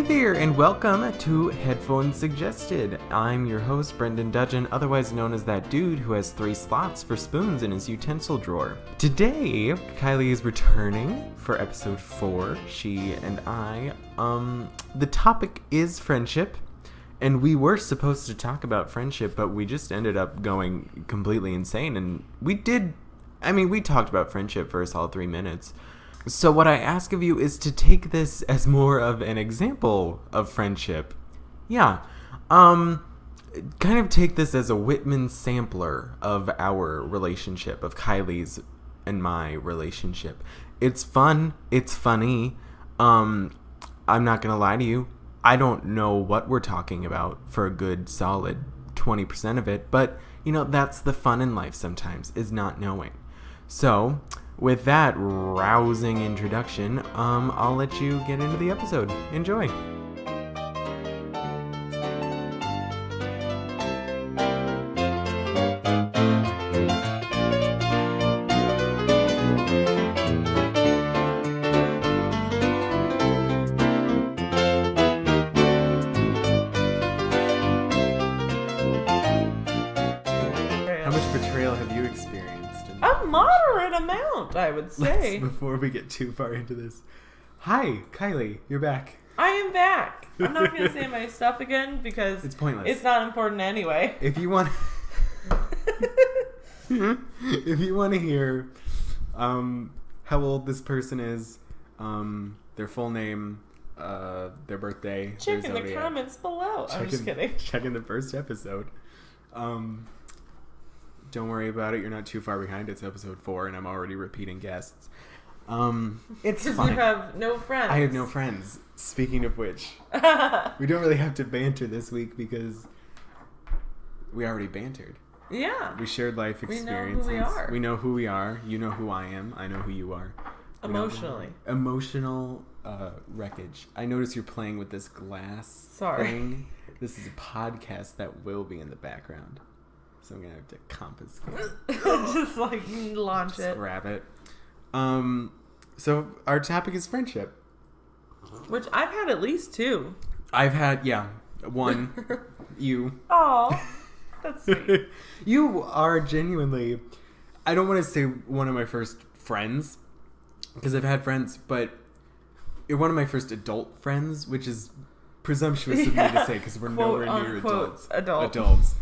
there, and welcome to Headphones Suggested. I'm your host, Brendan Dudgeon, otherwise known as that dude who has 3 slots for spoons in his utensil drawer. Today, Kylie is returning for episode 4, she and I. The topic is friendship, and we were supposed to talk about friendship, but we just ended up going completely insane, and we talked about friendship for a solid 3 minutes. So what I ask of you is to take this as more of an example of friendship. Yeah. Kind of take this as a Whitman sampler of our relationship, of Kylie's and my relationship. It's fun. It's funny. I'm not going to lie to you. I don't know what we're talking about for a good solid 20% of it, but, that's the fun in life sometimes, is not knowing. So, with that rousing introduction, I'll let you get into the episode. Enjoy. How much betrayal have you experienced? A moderate amount, I would say. Before we get too far into this. Hi, Kylie, you're back. I am back. I'm not going to say my stuff again because it's pointless. It's not important anyway. If you want to hear how old this person is, their full name, their birthday, check in the comments below. I'm just kidding. Check in the first episode. Don't worry about it. You're not too far behind. It's episode 4, and I'm already repeating guests. It's fine. You have no friends. I have no friends. Speaking of which, we don't really have to banter this week because we already bantered. Yeah. We shared life experiences. We know who we are. We know who we are. You know who I am. I know who you are. Emotionally. Emotional wreckage. I notice you're playing with this glass thing. This is a podcast that will be in the background. So I'm going to have to confiscate it. Just launch it. Grab it. So our topic is friendship. Which I've had at least 2. I've had, 1. You. Oh, that's sweet. You are genuinely, I don't want to say one of my first friends, because I've had friends, but you're one of my first adult friends, which is presumptuous of me to say, because we're nowhere near adults.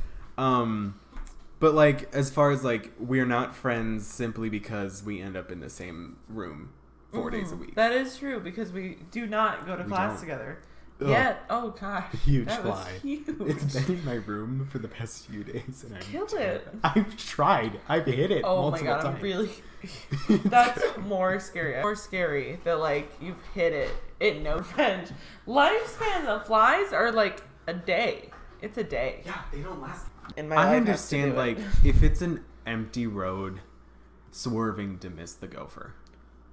But as far as we're not friends simply because we end up in the same room 4 days a week. That is true because we do not go to class together. Yet, oh gosh, huge that fly. Was huge. It's been in my room for the past few days, and Kill it. I've tried. I've hit it. Oh multiple my god, times. I'm really. That's more scary. More scary that you've hit it. It no revenge. Lifespans of flies are a day. It's a day. Yeah, they don't last. In my I life understand, if it's an empty road, swerving to miss the gopher.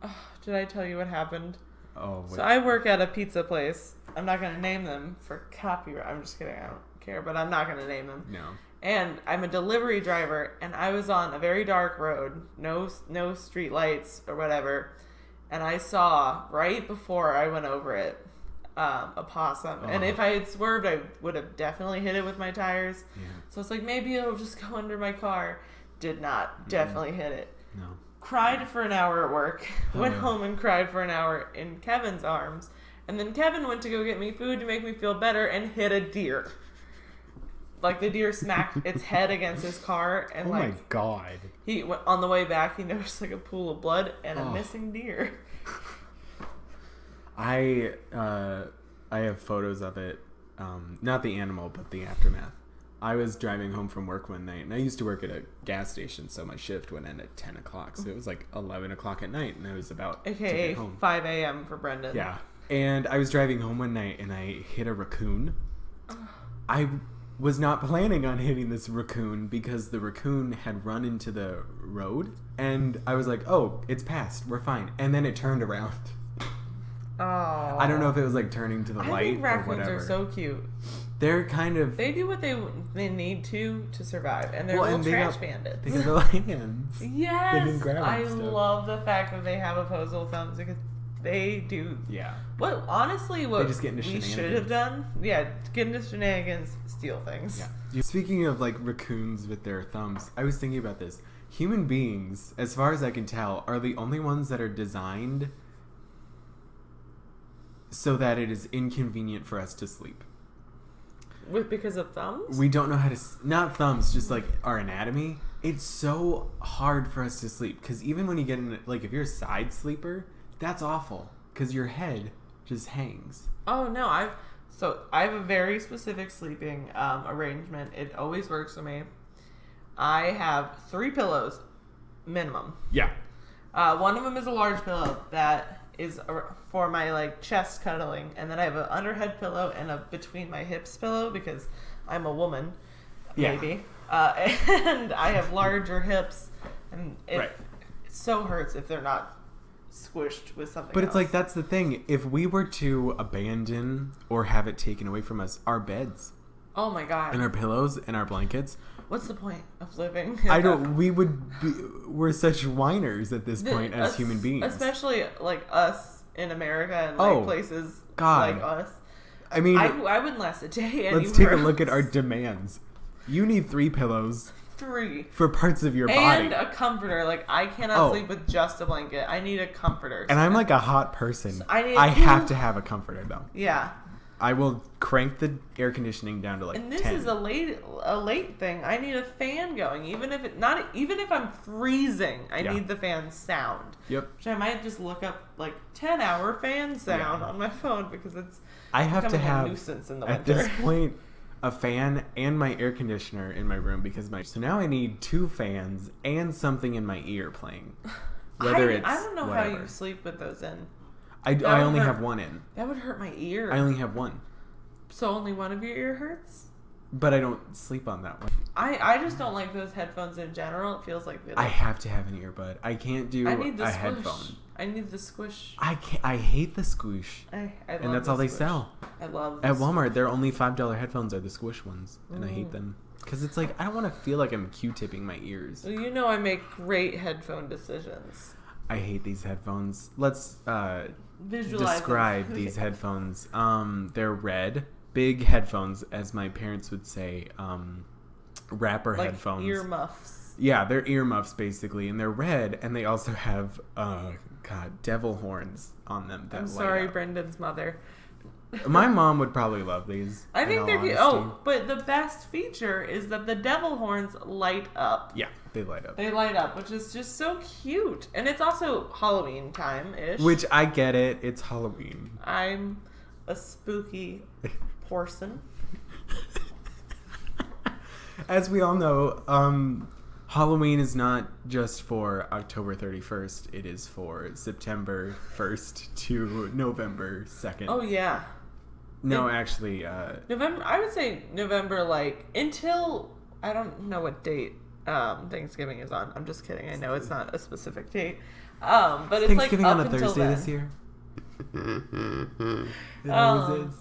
Oh, did I tell you what happened? Oh, wait. So I work at a pizza place. I'm not going to name them for copyright. I'm just kidding. I don't care, but I'm not going to name them. No. And I'm a delivery driver, and I was on a very dark road, no street lights or whatever, and I saw, right before I went over it, a possum. Oh. And if I had swerved, I would have definitely hit it with my tires. Yeah. So it's maybe it'll just go under my car. Did not. Definitely hit it. No. Cried for an hour at work. Went home and cried for an hour in Kevin's arms. And then Kevin went to go get me food to make me feel better and hit a deer. The deer smacked its head against his car. And oh my god. He went, on the way back, he noticed a pool of blood and a missing deer. I have photos of it. Not the animal, but the aftermath. I was driving home from work one night, and I used to work at a gas station, so my shift would end at 10 o'clock. So it was 11 o'clock at night, and I was about to get home. 5 a.m. for Brendan. Yeah. And I was driving home one night, and I hit a raccoon. I was not planning on hitting this raccoon because the raccoon had run into the road, and I was like, oh, it's past. We're fine. And then it turned around. Oh. I don't know if it was turning to the light or whatever. I think raccoons are so cute. They're kind of... They do what they need to survive. And they're little trash bandits. They got little hands. Yes! They can grab I stuff. love the fact that they have opposable thumbs because They do. Yeah. What honestly, what just get into we should shenanigans. have done, get into shenanigans, steal things. Yeah. Speaking of like raccoons with their thumbs, I was thinking about this. Human beings, as far as I can tell, are the only ones that are designed so that it is inconvenient for us to sleep. Because of thumbs? We don't know how to... Not thumbs, just like our anatomy. It's so hard for us to sleep. Because even when you get in... Like if you're a side sleeper, that's awful. Because your head just hangs. Oh, no. I have a very specific sleeping arrangement. It always works for me. I have 3 pillows, minimum. Yeah. One of them is a large pillow that is for my like chest cuddling, and then I have an underhead pillow and a between my hips pillow because I'm a woman, maybe. And I have larger hips, and it so hurts if they're not squished with something. But else. it's like that's the thing. If we were to abandon or have it taken away from us, our beds, oh my god, and our pillows and our blankets. What's the point of living? We're such whiners at this point as human beings. Especially like us in America and like places like us. I mean, I wouldn't last a day anywhere. Let's take a look at our demands. You need 3 pillows. 3. For parts of your body. And a comforter. Like, I cannot sleep with just a blanket. I need a comforter. And I'm like a hot person. So I have to have a comforter, though. Yeah. I will crank the air conditioning down to like 10. And this is a late thing. I need a fan going, even if I'm freezing. I need the fan sound. Yep. Which I might just look up like 10-hour fan sound on my phone because it's I have to have a nuisance in the at winter. this point a fan and my air conditioner in my room so now I need 2 fans and something in my ear playing. I don't know how you sleep with those in. I only have one in. That would hurt my ear. I only have one. So only one of your ear hurts? But I don't sleep on that one. I just don't like those headphones in general. It feels like I have to have an earbud. I can't do a headphone. I need the squish. I hate the squish. I love and that's all they sell. I love at Walmart. Their only $5 headphones are the squish ones, and I hate them because it's like I don't want to feel like I'm Q-tipping my ears. Well, you know I make great headphone decisions. I hate these headphones. Let's describe these headphones. They're red, big headphones, as my parents would say. Rapper like headphones. Earmuffs. Yeah, they're earmuffs basically, and they're red, and they also have devil horns on them. That I'm sorry, Brendan's mother. My mom would probably love these. I think they're cute. Oh, but the best feature is that the devil horns light up. Yeah, they light up. They light up, which is just so cute. And it's also Halloween time-ish. Which, I get it. It's Halloween. I'm a spooky person. As we all know, Halloween is not just for October 31st. It is for September 1st to November 2nd. Oh, yeah. No, actually... November, I would say November, like, until... I don't know what date Thanksgiving is on. I'm just kidding. I know it's not a specific date. But it's Thanksgiving like on a Thursday then. this year? It always is.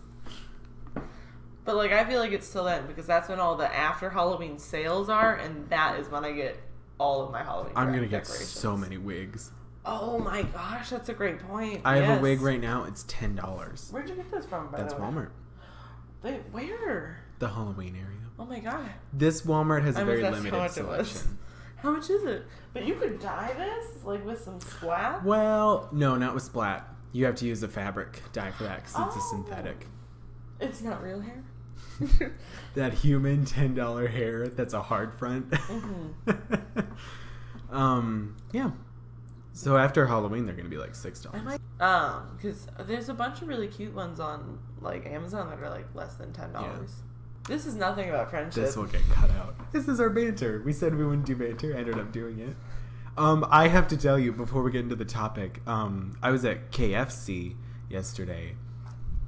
But, like, I feel like it's till then because that's when all the after Halloween sales are, and that is when I get all of my Halloween I'm going to get so many wigs. Oh, my gosh. That's a great point. I have a wig right now. It's $10. Where'd you get this from, by That's the way? Walmart. Where? The Halloween area. Oh, my God. This Walmart has a very limited selection. How much is it? But you could dye this, like, with some splat? Well, no, not with splat. You have to use a fabric dye for that because it's a synthetic. It's not real hair? That human $10 hair that's a hard front. Yeah. So after Halloween, they're going to be like $6. Because there's a bunch of really cute ones on, like, Amazon that are, like, less than $10. Yeah. This is nothing about friendship. This will get cut out. This is our banter. We said we wouldn't do banter. Ended up doing it. I have to tell you, before we get into the topic, I was at KFC yesterday,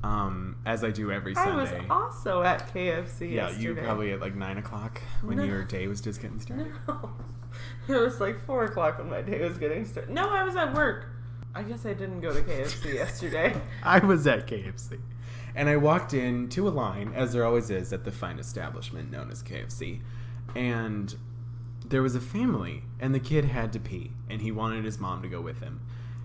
as I do every Sunday. I was also at KFC yesterday. Yeah, you were probably at like 9 o'clock when your day was just getting started. No. It was like 4 o'clock when my day was getting started. No, I was at work. I guess I didn't go to KFC yesterday. I was at KFC. And I walked into a line, as there always is at the fine establishment known as KFC. And there was a family, and the kid had to pee, and he wanted his mom to go with him.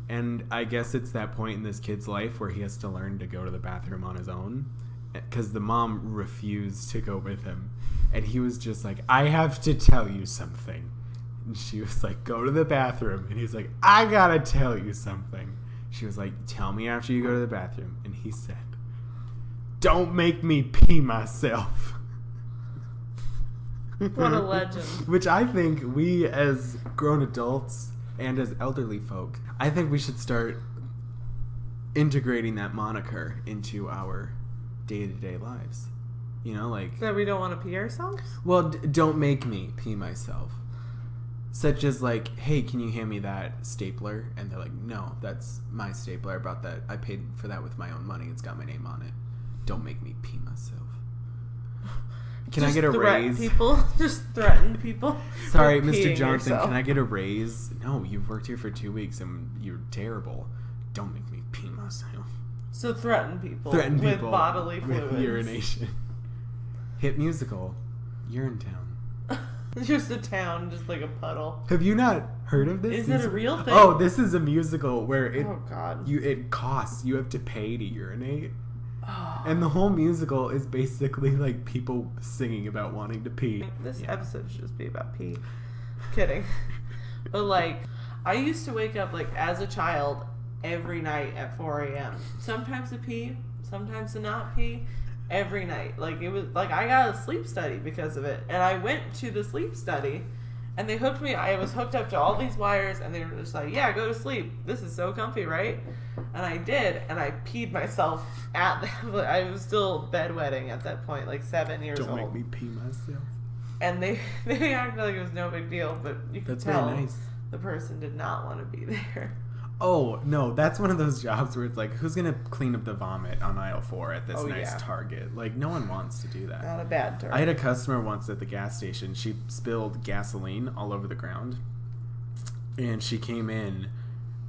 And I guess it's that point in this kid's life where he has to learn to go to the bathroom on his own, because the mom refused to go with him. And he was just like, I have to tell you something. And she was like, go to the bathroom. And he's like, I gotta tell you something. She was like, tell me after you go to the bathroom. And he said, don't make me pee myself. What a legend. Which I think we as grown adults and as elderly folk, I think we should start integrating that moniker into our day-to-day lives. You know, like... That we don't want to pee ourselves? Well, don't make me pee myself. Such as like, hey, can you hand me that stapler? And they're like, no, that's my stapler. I bought that. I paid for that with my own money. It's got my name on it. Don't make me pee myself. Can I get a raise? People? Just threaten people? Sorry, Mr. Johnson, yourself. can I get a raise? No, you've worked here for 2 weeks and you're terrible. Don't make me pee myself. So threaten people. Threaten with people bodily fluids. with urination. Hit musical. Urinetown. Just a town, just like a puddle. Have you not heard of this? Is it a real thing? Oh, this is a musical where it Oh God. it costs. You have to pay to urinate. Oh. And the whole musical is basically like people singing about wanting to pee. This episode should just be about pee. Kidding. But like, I used to wake up like as a child every night at 4 a.m. Sometimes to pee, sometimes to not pee. Every night. Like, it was like I got a sleep study because of it. And I went to the sleep study and they hooked me. I was hooked up to all these wires and they were just like, yeah, go to sleep. This is so comfy, right? And I did. And I peed myself at the, I was still bedwetting at that point, like 7 years old. Don't make me pee myself. And they acted like it was no big deal, but you could tell the person did not want to be there. Oh, no, that's one of those jobs where it's like, who's going to clean up the vomit on aisle 4 at this Target? Like, no one wants to do that. Not a bad Target. I had a customer once at the gas station. She spilled gasoline all over the ground. And she came in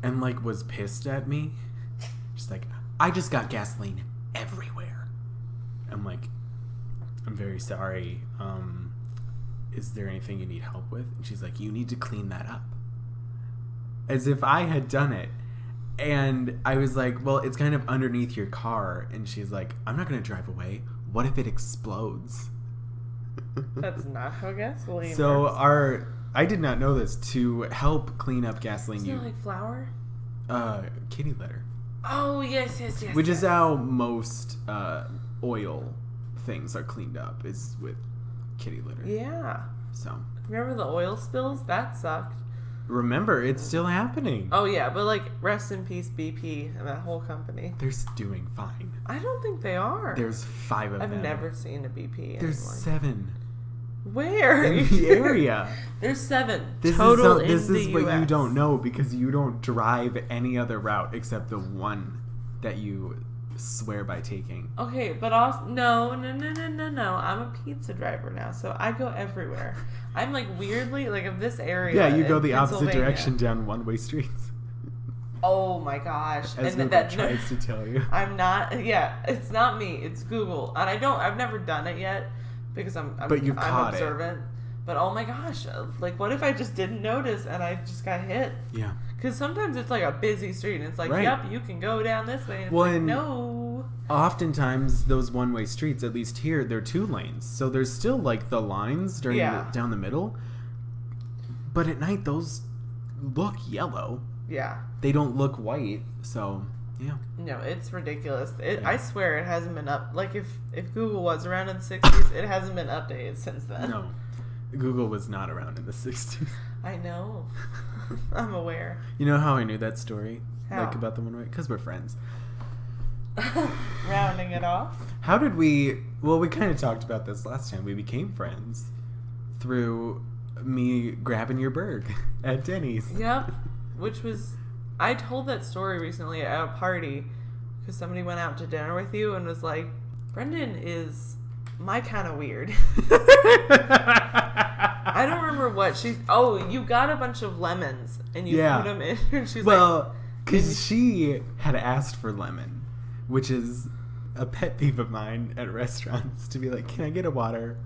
and, like, was pissed at me. She's like, I just got gasoline everywhere. I'm like, I'm very sorry. Is there anything you need help with? And she's like, you need to clean that up. As if I had done it. And I was like, well, it's kind of underneath your car. And she's like, I'm not going to drive away. What if it explodes? That's not how gasoline so works. I did not know this. To help clean up gasoline, Isn't it like flour? Kitty litter. Oh, yes. Which is how most oil things are cleaned up, is with kitty litter. Yeah. So. Remember the oil spills? That sucked. Remember, it's still happening. Oh, yeah, but like, rest in peace, BP and that whole company. They're doing fine. I don't think they are. There's 5 of them. I've never seen a BP There's anymore. 7. Where? In the area. There's 7 This total is in the what US. you don't know because you don't drive any other route except the one that you swear by taking. Okay, but also no. I'm a pizza driver now, so I go everywhere. I'm like weirdly like of this area. Yeah, you go the opposite Pennsylvania. direction down one-way streets. Oh my gosh! As and Google tries to tell you. I'm not. Yeah, it's not me. It's Google, and I've never done it yet because I'm observant. But oh my gosh, like what if I just didn't notice and I just got hit? Yeah. Because sometimes it's like a busy street and it's like, yep, you can go down this way. And it's like, no. Oftentimes those one-way streets, at least here, they're 2 lanes. So there's still like the lines down the middle. But at night, those look yellow. Yeah. They don't look white. So, yeah. No, it's ridiculous. I swear it hasn't been up. Like if Google was around in the 60s, it hasn't been updated since then. No. Google was not around in the 60s. I know. I'm aware. You know how I knew that story? How? Like about the one way? Because we're friends. Rounding it off. How did we... Well, we kind of talked about this last time. We became friends through me grabbing your burg at Denny's. Yep. Which was... I told that story recently at a party because somebody went out to dinner with you and was like, Brendan is my kind of weird. I don't remember what she... Oh, you got a bunch of lemons and you put them in. And she's well, because she had asked for lemon, which is a pet peeve of mine at restaurants, to be like, can I get a water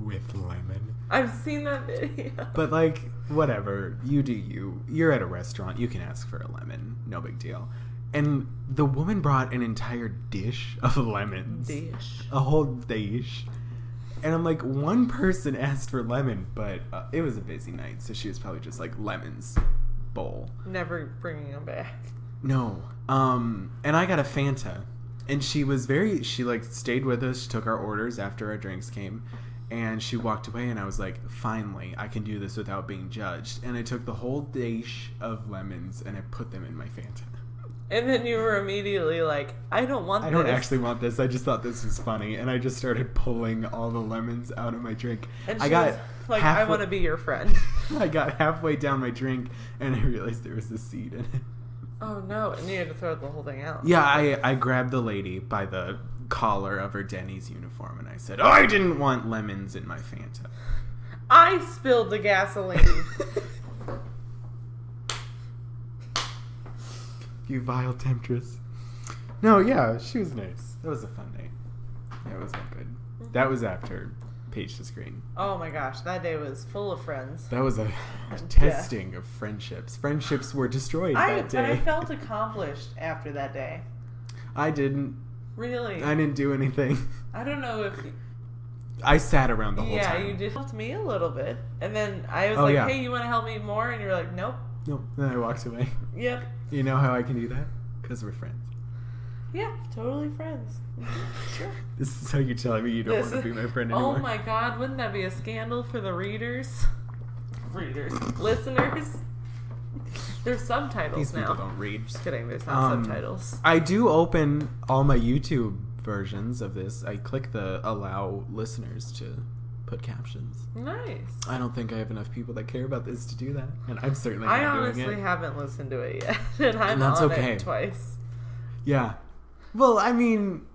with lemon. I've seen that video. But, like, whatever. You do you. You're at a restaurant. You can ask for a lemon. No big deal. And the woman brought an entire dish of lemons. A whole dish. And I'm like, one person asked for lemon, but it was a busy night, so she was probably just like, lemons bowl. Never bringing them back. No. And I got a Fanta. And she like stayed with us. She took our orders after our drinks came. And she walked away, and I was like, finally, I can do this without being judged. And I took the whole dish of lemons, and I put them in my Fanta. And then you were immediately like, I don't want this. I don't actually want this. I just thought this was funny. And I just started pulling all the lemons out of my drink. And I got like, I want to be your friend. I got halfway down my drink, and I realized there was a seed in it. Oh, no. And you had to throw the whole thing out. Yeah, I grabbed the lady by the collar of her Denny's uniform, and I said, oh, I didn't want lemons in my Fanta. I spilled the gasoline. You vile temptress. No, yeah, she was nice. That was a fun day. Yeah, it was all good. That was after Page to Screen. Oh my gosh, that day was full of friends. That was a testing of friendships. Friendships were destroyed that day. I felt accomplished after that day. I didn't. Really? I didn't do anything. I don't know if... I sat around the whole time. Yeah, you did help me a little bit. And then I was hey, you want to help me more? And you're like, nope. Nope. Then I walked away. Yep. You know how I can do that? Because we're friends. Yeah, totally friends. Sure. This is how you're telling me you don't want to be my friend anymore. Oh my god, wouldn't that be a scandal for the readers? Listeners? There's subtitles These now. These people don't read. Just kidding, there's not subtitles. I do open all my YouTube versions of this. I click the allow listeners to put captions. Nice. I don't think I have enough people that care about this to do that, and I'm certainly not doing it. I honestly haven't listened to it yet, and I'm on it twice. Yeah. Well, I mean,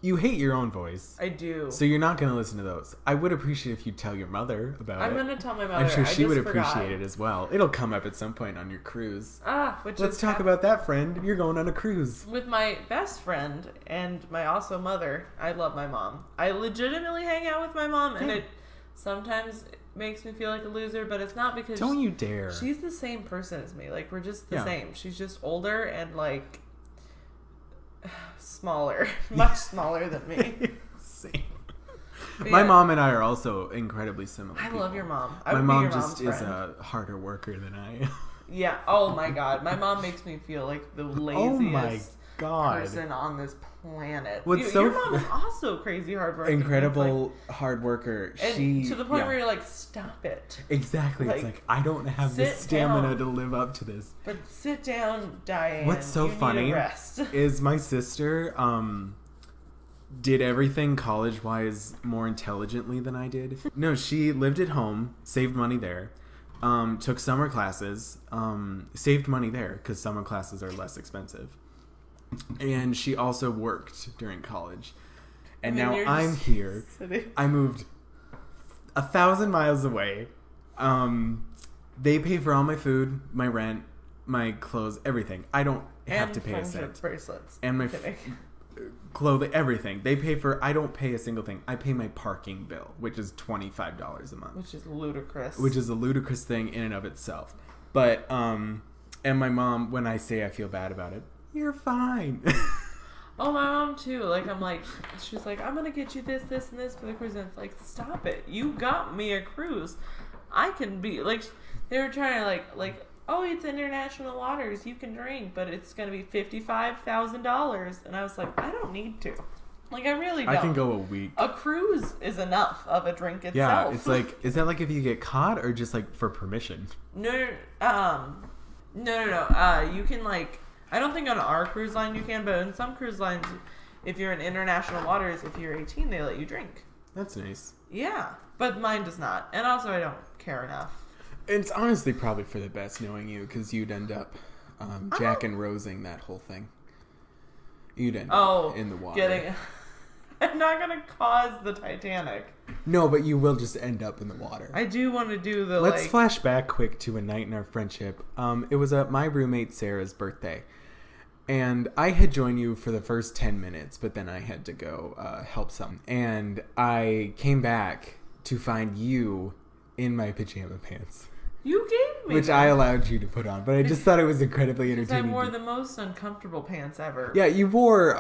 you hate your own voice. I do. So you're not going to listen to those. I would appreciate if you tell your mother about it. I'm going to tell my mother. I'm sure she would appreciate it as well. It'll come up at some point on your cruise. Let's talk about that, friend. You're going on a cruise. With my best friend and my also mother. I love my mom. I legitimately hang out with my mom, and it sometimes makes me feel like a loser, but it's not because... Don't you dare. She's the same person as me. Like, we're just the same. She's just older and, like... smaller. Much smaller than me. Same. My mom and I are also incredibly similar. I love your mom. My mom just is a harder worker than I am. Yeah. Oh my god. My mom makes me feel like the laziest person on this planet. Your mom is also crazy hard worker. Incredible hard worker. And to the point where you're like, stop it. Exactly. It's like, I don't have the stamina to live up to this. But sit down, Diane. What's so funny is my sister did everything college-wise more intelligently than I did. No, she lived at home, saved money there, took summer classes, saved money there because summer classes are less expensive. And she also worked during college. And now I'm here. I moved 1,000 miles away. They pay for all my food, my rent, my clothes, everything. I don't have to pay a cent. Bracelets. And my clothing, everything. They pay for... I don't pay a single thing. I pay my parking bill, which is $25 a month. Which is ludicrous. Which is a ludicrous thing in and of itself. But, and my mom, when I say I feel bad about it, you're fine. Oh, my mom too. Like, I'm like, she's like, I'm gonna get you this, this, and this for the cruise. And it's like, stop it. You got me a cruise. I can be like, they were trying to like, oh, it's international waters. You can drink, but it's gonna be $55,000. And I was like, I don't need to. Like, I really don't. I can go a week. A cruise is enough of a drink itself. Yeah, it's like, is that like if you get caught or just like for permission? No. You can like. I don't think on our cruise line you can, but in some cruise lines, if you're in international waters, if you're 18, they let you drink. That's nice. Yeah, but mine does not. And also, I don't care enough. It's honestly probably for the best knowing you, because you'd end up Jack and Rosing that whole thing. You'd end up in the water. I'm not going to cause the Titanic. No, but you will just end up in the water. I do want to do the, Let's flash back quick to a night in our friendship. It was my roommate Sarah's birthday. And I had joined you for the first 10 minutes, but then I had to go help some. And I came back to find you in my pajama pants. You gave me Which them. I allowed you to put on, but I just thought it was incredibly entertaining. I wore the most uncomfortable pants ever. Yeah, you wore,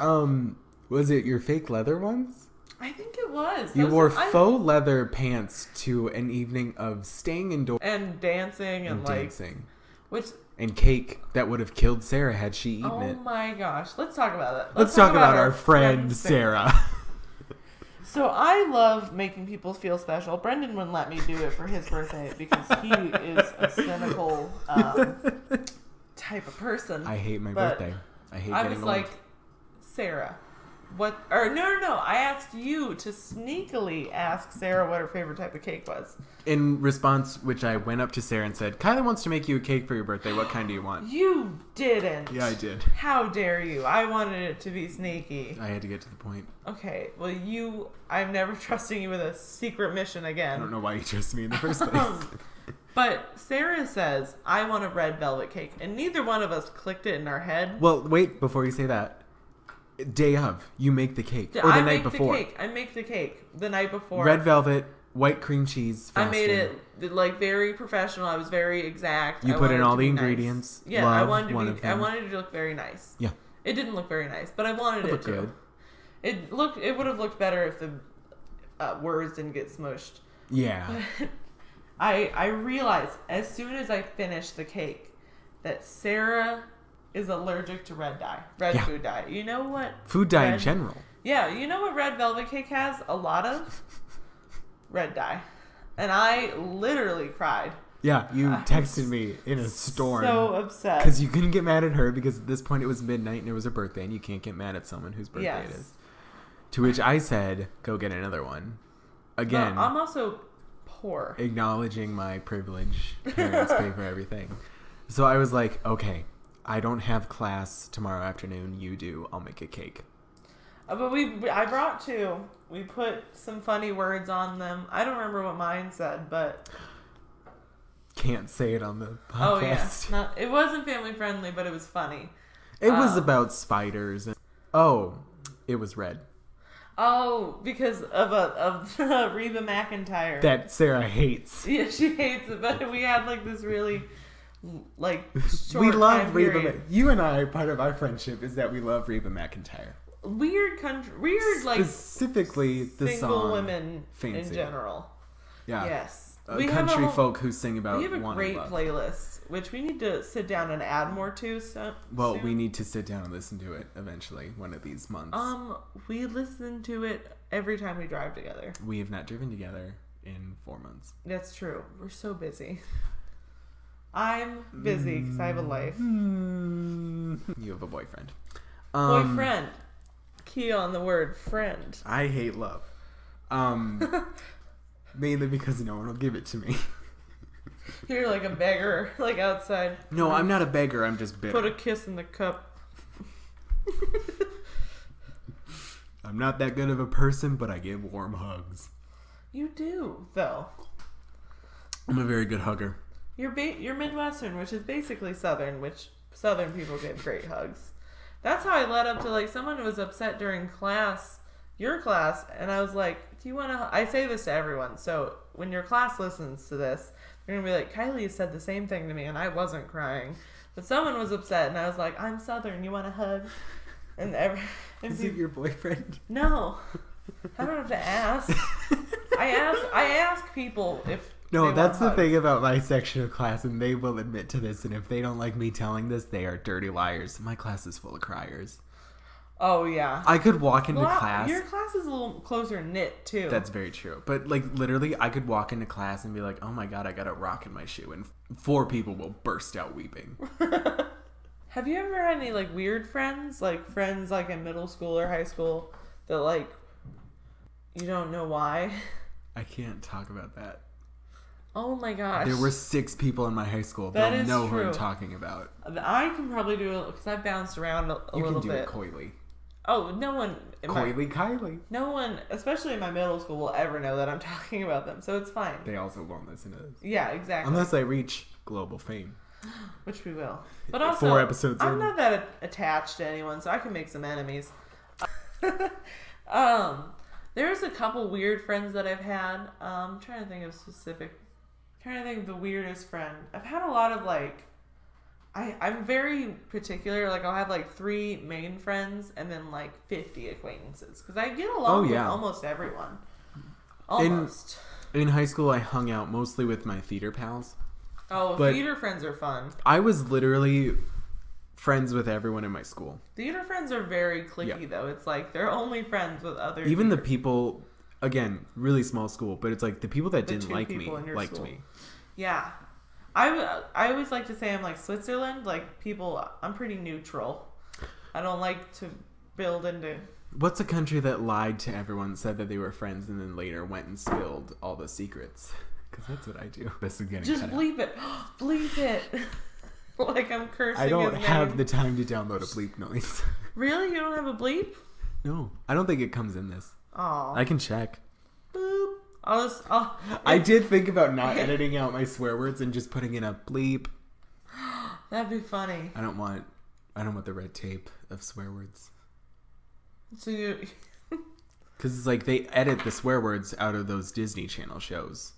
was it your fake leather ones? I think it was. You wore faux leather pants to an evening of staying indoors. And dancing and dancing. Which... And cake that would have killed Sarah had she eaten it. Oh my gosh. Let's talk about that. Let's talk about our friend Sarah. So I love making people feel special. Brendan wouldn't let me do it for his birthday because he is a cynical type of person. I hate my birthday. I hate getting old. I was like, Sarah, what? Or no. I asked you to sneakily ask Sarah what her favorite type of cake was. In response, which I went up to Sarah and said, Kylie wants to make you a cake for your birthday. What kind do you want? You didn't. Yeah, I did. How dare you? I wanted it to be sneaky. I had to get to the point. Okay, well, I'm never trusting you with a secret mission again. I don't know why you trust me in the first place. But Sarah says, I want a red velvet cake. And neither one of us clicked it in our head. Well, wait, before you say that. Day of, you make the cake. Or the night before. I make the cake the night before. Red velvet, white cream cheese frosting. I made it like very professional. I was very exact. You put in all the ingredients. Nice. Yeah, I wanted it to look very nice. Yeah. It didn't look very nice, but I wanted it to. Good. It would have looked better if the words didn't get smushed. Yeah. But I realized as soon as I finished the cake that Sarah is allergic to red food dye. You know what? Food dye in general. Yeah, you know what red velvet cake has? A lot of red dye. And I literally cried. Yeah, you texted me in a storm. So upset. Because you couldn't get mad at her because at this point it was midnight and it was her birthday and you can't get mad at someone whose birthday it is. To which I said, go get another one. Again. No, I'm also poor. Acknowledging my privilege. Parents pay for everything. So I was like, okay. I don't have class tomorrow afternoon. You do. I'll make a cake. But I brought two. We put some funny words on them. I don't remember what mine said, but... Can't say it on the Oh, podcast. yeah. It wasn't family friendly, but it was funny. It was about spiders. It was red. Oh, because of Reba McEntire. That Sarah hates. Yeah, she hates it, but we had like this really... short we love Reba. Period. You and I, part of our friendship is that we love Reba McEntire. Weird specifically the single song women Fancy. In general. Yeah. Yes. Country folk who sing about. We have a great love. Playlist, which we need to sit down and add more to. Well, we need to sit down and listen to it eventually, one of these months. We listen to it every time we drive together. We have not driven together in 4 months. That's true. We're so busy. I'm busy because I have a life. You have a boyfriend. Boyfriend. Key on the word friend. I hate love. Mainly because no one will give it to me. You're like a beggar, like outside. No, I'm not a beggar. I'm just bitter. Put a kiss in the cup. I'm not that good of a person, but I give warm hugs. You do, though. I'm a very good hugger. You're Midwestern, which is basically Southern, which Southern people give great hugs. That's how I led up to, like, someone was upset during class, your class, and I was like, do you want to... I say this to everyone, so when your class listens to this, they're going to be like, Kylie said the same thing to me, and I wasn't crying. But someone was upset, and I was like, I'm Southern, you want a hug? And is it your boyfriend? No. I don't have to ask. I ask people if... No, that's the thing about my section of class, and they will admit to this, and if they don't like me telling this, they are dirty liars. My class is full of criers. Oh, yeah. I could walk into class... Your class is a little closer knit, too. That's very true. But, like, literally, I could walk into class and be like, oh my god, I got a rock in my shoe, and 4 people will burst out weeping. Have you ever had any, like, weird friends? Like, friends, like, in middle school or high school that, like, you don't know why? I can't talk about that. Oh my gosh. There were 6 people in my high school. They'll know who I'm talking about. I can probably do it because I've bounced around a little bit. You can do it coyly. Oh, no one... Kylie. No one, especially in my middle school, will ever know that I'm talking about them, so it's fine. They also won't listen to this. Yeah, exactly. Unless I reach global fame. Which we will. But also, 4 episodes I'm not that attached to anyone, so I can make some enemies. There's a couple weird friends that I've had. I'm trying to think of the weirdest friend. I've had a lot of like, I'm very particular. Like I'll have like 3 main friends and then like 50 acquaintances because I get along with almost everyone. Almost. In high school, I hung out mostly with my theater pals. Oh, theater friends are fun. I was literally friends with everyone in my school. Theater friends are very cliquey though. It's like they're only friends with other. Even the people, again, really small school, but it's like the people that didn't like me liked me. Yeah. I always like to say I'm like Switzerland. Like people, I'm pretty neutral. I don't like to build into... What's a country that lied to everyone, said that they were friends, and then later went and spilled all the secrets? Because that's what I do. This is getting just bleep it. Bleep it. Like I'm cursing. I don't have the time to download a bleep noise. Really? You don't have a bleep? No. I don't think it comes in this. Oh. I can check. Boop. I did think about not editing out my swear words and just putting in a bleep. That'd be funny. I don't want the red tape of swear words. So you... Because it's like they edit the swear words out of those Disney Channel shows.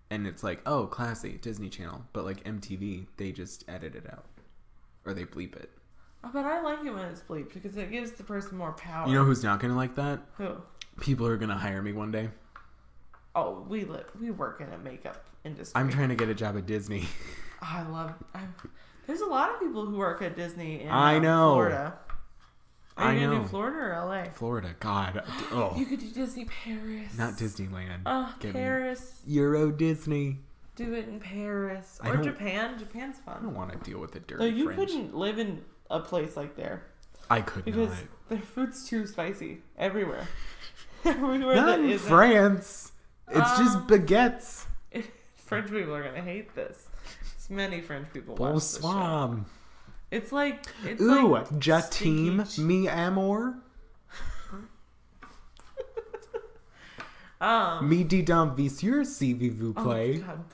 And it's like, oh, classy, Disney Channel. But like MTV, they just edit it out. Or they bleep it. Oh, but I like it when it's bleeped because it gives the person more power. You know who's not going to like that? Who? People who are going to hire me one day. Oh, we work in a makeup industry. I'm trying to get a job at Disney. There's a lot of people who work at Disney in Florida. Are you going to do Florida or LA? Florida, God. Oh. You could do Disney Paris. Not Disneyland. Oh, Paris. Euro Disney. Do it in Paris. Or Japan. Japan's fun. I don't want to deal with the dirty you French. Couldn't live in a place like there. I could because not. Their food's too spicy. Everywhere. Everywhere not in France. It's just baguettes. French people are going to hate this. Many French people watch this show. Bonsoir. It's like... Ooh, Jatim, mi amour. Midi dum vicieux, si vous plaît. Oh, God,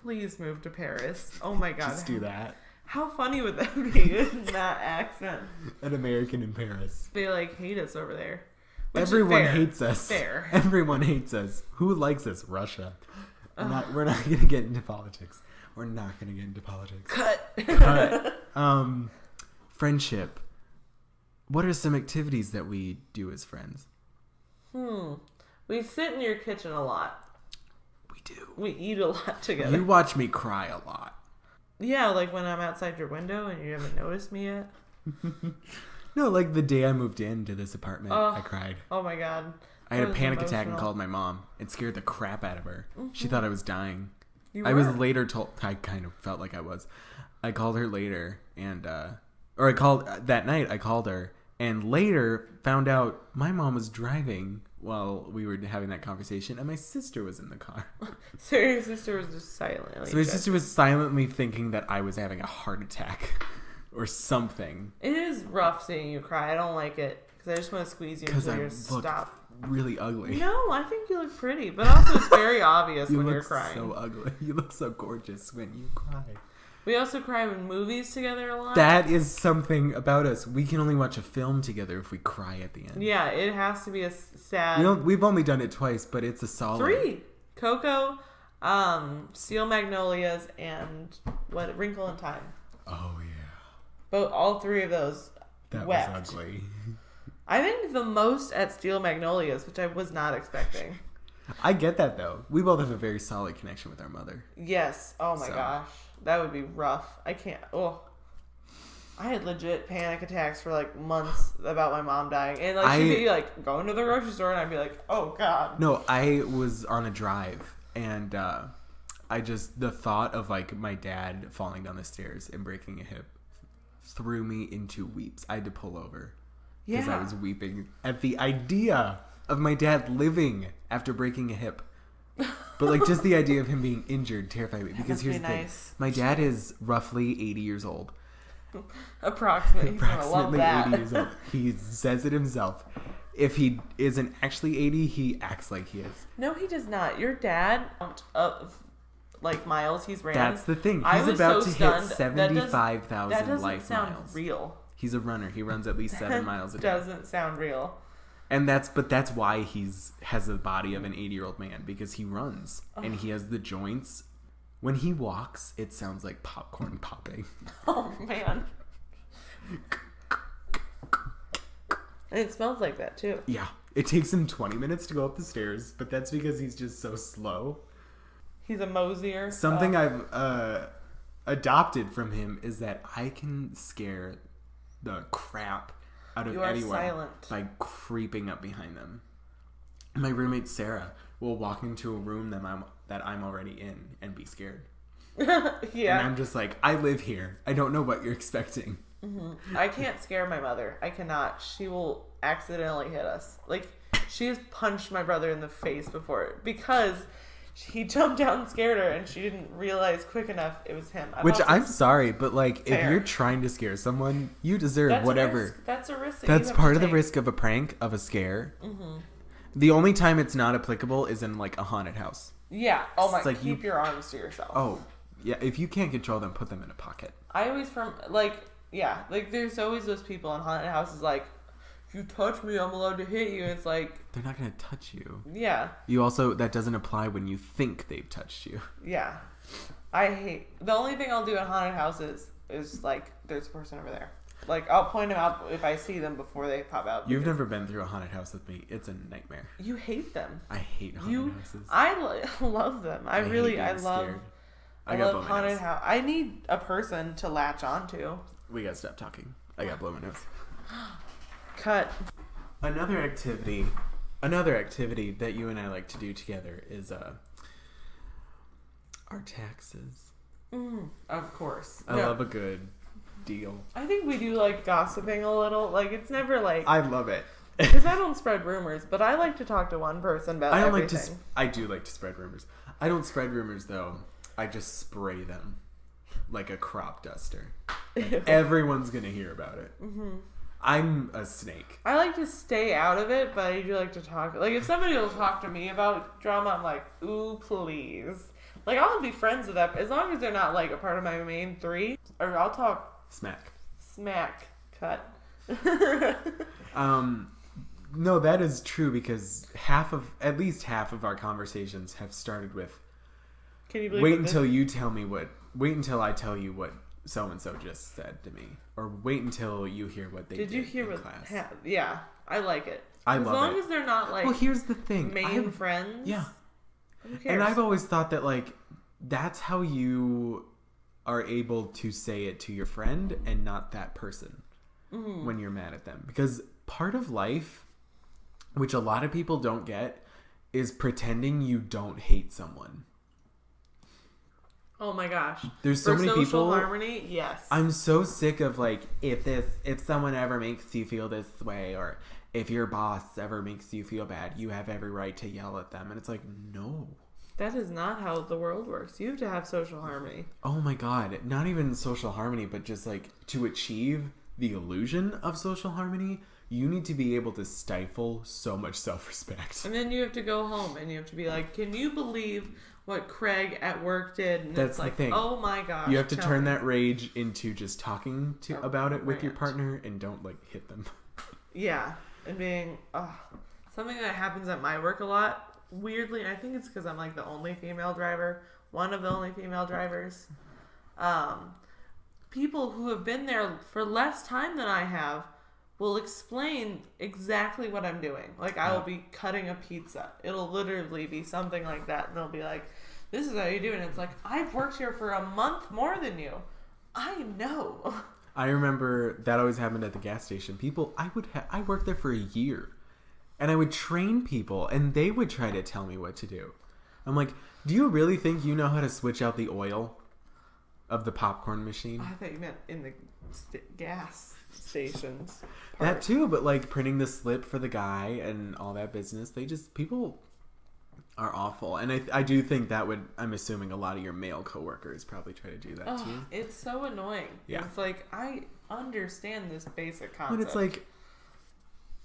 please move to Paris. Oh, my God. Just do that. How funny would that be in that accent? An American in Paris. They, like, hate us over there. Everyone hates us. Fair. Everyone hates us. Who likes us? Russia. We're not going to get into politics. We're not going to get into politics. Cut. Friendship. What are some activities that we do as friends? We sit in your kitchen a lot. We do. We eat a lot together. You watch me cry a lot. Yeah, like when I'm outside your window and you haven't noticed me yet. No, like the day I moved into this apartment, I cried. Oh my God. I had a panic attack and called my mom. It scared the crap out of her. Mm-hmm. She thought I was dying. I was later told, I kind of felt like I was. I called her later and, that night I called her and later found out my mom was driving while we were having that conversation and my sister was in the car. So your sister was just silently. So my sister was silently thinking that I was having a heart attack or something. It is rough seeing you cry. I don't like it because I just want to squeeze you until you stop. Really ugly. No, I think you look pretty, but also it's very obvious when you're crying. You look so ugly. You look so gorgeous when you cry. We also cry in movies together a lot. That is something about us. We can only watch a film together if we cry at the end. Yeah, it has to be a sad... we've only done it twice, but it's a solid... 3. Coco, Steel Magnolias, and Wrinkle in Time. Oh, yeah. But all 3 of those wept. Was ugly. I think the most at Steel Magnolias, which I was not expecting. I get that, though. We both have a very solid connection with our mother. Yes. Oh, my gosh. That would be rough. I can't... Oh. I had legit panic attacks for, like, months about my mom dying. And, like, she'd be, like, going to the grocery store, and I'd be like, oh, God. No, I was on a drive, and the thought of, like, my dad falling down the stairs and breaking a hip threw me into weeps. I had to pull over. Because I was weeping at the idea of my dad living after breaking a hip. But, like, just the idea of him being injured terrified me. Because here's the thing. My dad is roughly 80 years old. Approximately. Approximately 80 years old. He says it himself. If he isn't actually 80, he acts like he is. No, he does not. Your dad, like, miles he's ran. That's the thing. He's about to hit 75,000 life miles. That doesn't sound real. He's a runner. He runs at least 7 miles a day. Doesn't sound real. But that's why has the body of an 80-year-old man, because he runs and he has the joints. When he walks, it sounds like popcorn popping. Oh, man. And it smells like that, too. Yeah. It takes him 20 minutes to go up the stairs, but that's because he's just so slow. He's a mosier. Something I've adopted from him is that I can scare the crap out of anyone by creeping up behind them. My roommate Sarah will walk into a room that I'm already in and be scared. Yeah. And I'm just like, I live here. I don't know what you're expecting. Mm-hmm. I can't scare my mother. I cannot. She will accidentally hit us. Like, she has punched my brother in the face before because he jumped down and scared her, and she didn't realize quick enough it was him. Which I'm sorry, but like, if you're trying to scare someone, you deserve whatever. That's a risk. That's part of the risk of a prank, of a scare. Mm-hmm. The only time it's not applicable is in like a haunted house. Yeah. Oh my. Like keep your arms to yourself. Oh, yeah. If you can't control them, put them in a pocket. I always there's always those people in haunted houses like, if you touch me, I'm allowed to hit you. It's like, they're not gonna touch you. Yeah. You also, that doesn't apply when you think they've touched you. Yeah. The only thing I'll do in haunted houses is like, there's a person over there. Like, I'll point them out if I see them before they pop out. You've never been through a haunted house with me. It's a nightmare. You hate them. I hate haunted houses. I love them. I love haunted house. I need a person to latch onto. We gotta stop talking. I got blow my nose. Cut. Another activity that you and I like to do together is our taxes. Of course. I love a good deal. I think we do like gossiping a little. Like, it's never like, I love it. Because I don't spread rumors, but I like to talk to one person about everything. I do like to spread rumors. I don't spread rumors though. I just spray them like a crop duster. Like, everyone's gonna hear about it. Mm-hmm. I'm a snake. I like to stay out of it, but I do like to talk. Like, if somebody will talk to me about drama, I'm like, ooh, please. Like, I'll be friends with that as long as they're not like a part of my main three. Or I'll talk smack. Cut. No, that is true, because at least half of our conversations have started with, can you believe wait until I tell you what so and so just said to me, or wait until you hear what they did in class. Yeah, I like it. As long as they're not like, well, here's the thing, main friends. Yeah. Who cares? And I've always thought that like that's how you are able to say it to your friend and not that person when you're mad at them, because part of life, which a lot of people don't get, is pretending you don't hate someone. Oh my gosh. There's so many people. Social harmony, yes. I'm so sick of like, if someone ever makes you feel this way, or if your boss ever makes you feel bad, you have every right to yell at them. And it's like, no. That is not how the world works. You have to have social harmony. Oh my God. Not even social harmony, but just like to achieve the illusion of social harmony, you need to be able to stifle so much self-respect. And then you have to go home and you have to be like, can you believe what Craig at work did? And that's it's the like, thing. Oh my gosh. You have to turn that rage into just talking about it with your partner, and don't like hit them. Yeah. And being, something that happens at my work a lot, weirdly, and I think it's because I'm like the only female driver, one of the only female drivers. People who have been there for less time than I have will explain exactly what I'm doing. Like, I will be cutting a pizza. It'll literally be something like that. And they'll be like, this is how you do it. And it's like, I've worked here for a month more than you. I know. I remember that always happened at the gas station. People, I worked there for a year. And I would train people, and they would try to tell me what to do. I'm like, do you really think you know how to switch out the oil of the popcorn machine? I thought you meant in the gas stations part. That too, but like printing the slip for the guy and all that business, people are awful. And I do think that I'm assuming a lot of your male coworkers probably try to do that too. It's so annoying. Yeah. It's like, I understand this basic concept. But it's like,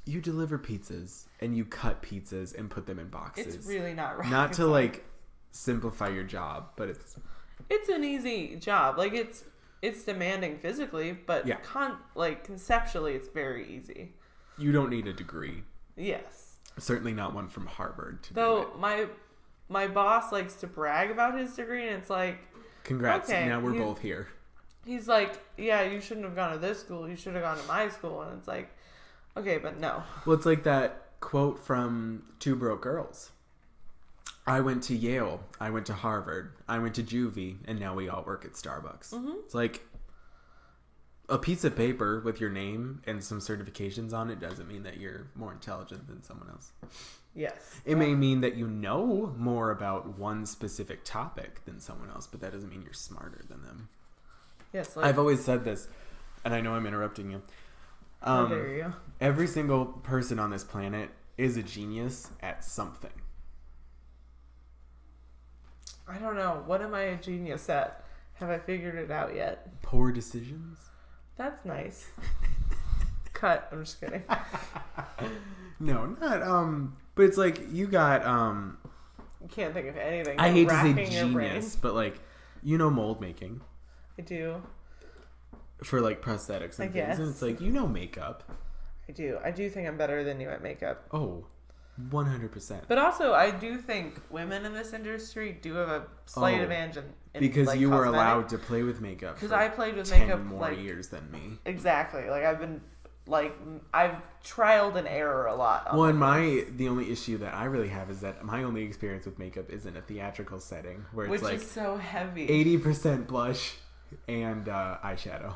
you deliver pizzas and you cut pizzas and put them in boxes. It's really not right. Not to like simplify your job, but it's an easy job. Like, it's demanding physically, but conceptually it's very easy. You don't need a degree. Yes. Certainly not one from Harvard. Though my boss likes to brag about his degree, and it's like, congrats. Okay, now we're both here. He's like, yeah, you shouldn't have gone to this school. You should have gone to my school. And it's like, okay, but no. Well, it's like that quote from Two Broke Girls. I went to Yale. I went to Harvard. I went to Juvie. And now we all work at Starbucks. Mm-hmm. It's like a piece of paper with your name and some certifications on it doesn't mean that you're more intelligent than someone else. Yes. It may mean that you know more about one specific topic than someone else, but that doesn't mean you're smarter than them. Yes. I've always said this, and I know I'm interrupting you. How dare you? Every single person on this planet is a genius at something. I don't know. What am I a genius at? Have I figured it out yet? Poor decisions? That's nice. Cut. I'm just kidding. No, not, but it's like, you got, You can't think of anything. I hate to say genius, but like, you know mold making. I do. For like prosthetics and things. And it's like, you know makeup. I do. I do think I'm better than you at makeup. Oh, 100%. But also, I do think women in this industry do have a slight advantage in because like, you were cosmetic. allowed to play with makeup. Because I played with 10 makeup more like years than me. Exactly. Like I've trialed and error a lot. Well, and the only issue that I really have is that my only experience with makeup is in a theatrical setting where it's which like is so heavy. 80% blush and eyeshadow.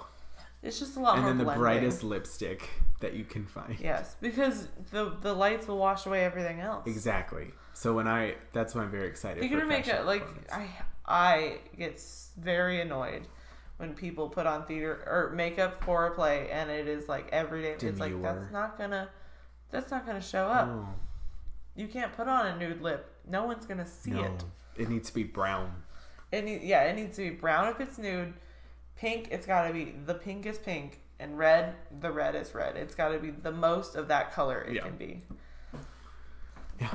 It's just a lot more and then the blending. brightest lipstick that you can find. Yes, because the lights will wash away everything else. Exactly. So that's why I'm very excited. You're gonna make it like I get very annoyed when people put on theater or makeup for a play and it is like every day. It's like that's not gonna show up. No. You can't put on a nude lip. No one's gonna see it. It needs to be brown. It needs to be brown if it's nude. Pink, it's got to be the pinkest pink, and red, the red is red. It's got to be the most of that color it can be. Yeah.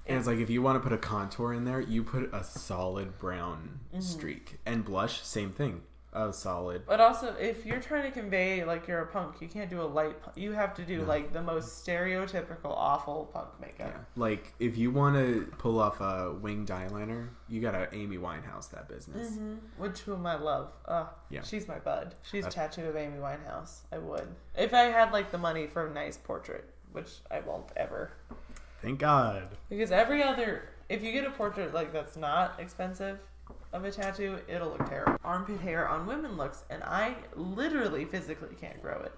And it's like, if you want to put a contour in there, you put a solid brown streak. And blush, same thing. A solid. But also, if you're trying to convey, like, you're a punk, you can't do a light you have to do, like, the most stereotypical, awful punk makeup. Yeah. Like, if you want to pull off a winged eyeliner, you gotta Amy Winehouse that business. Mm-hmm. Which whom I love. Yeah. She's my bud. She's a tattoo of Amy Winehouse. I would. If I had, like, the money for a nice portrait, which I won't ever. Thank God. Because if you get a portrait, like, that's not expensive of a tattoo, it'll look terrible. Armpit hair on women looks, and I literally physically can't grow it.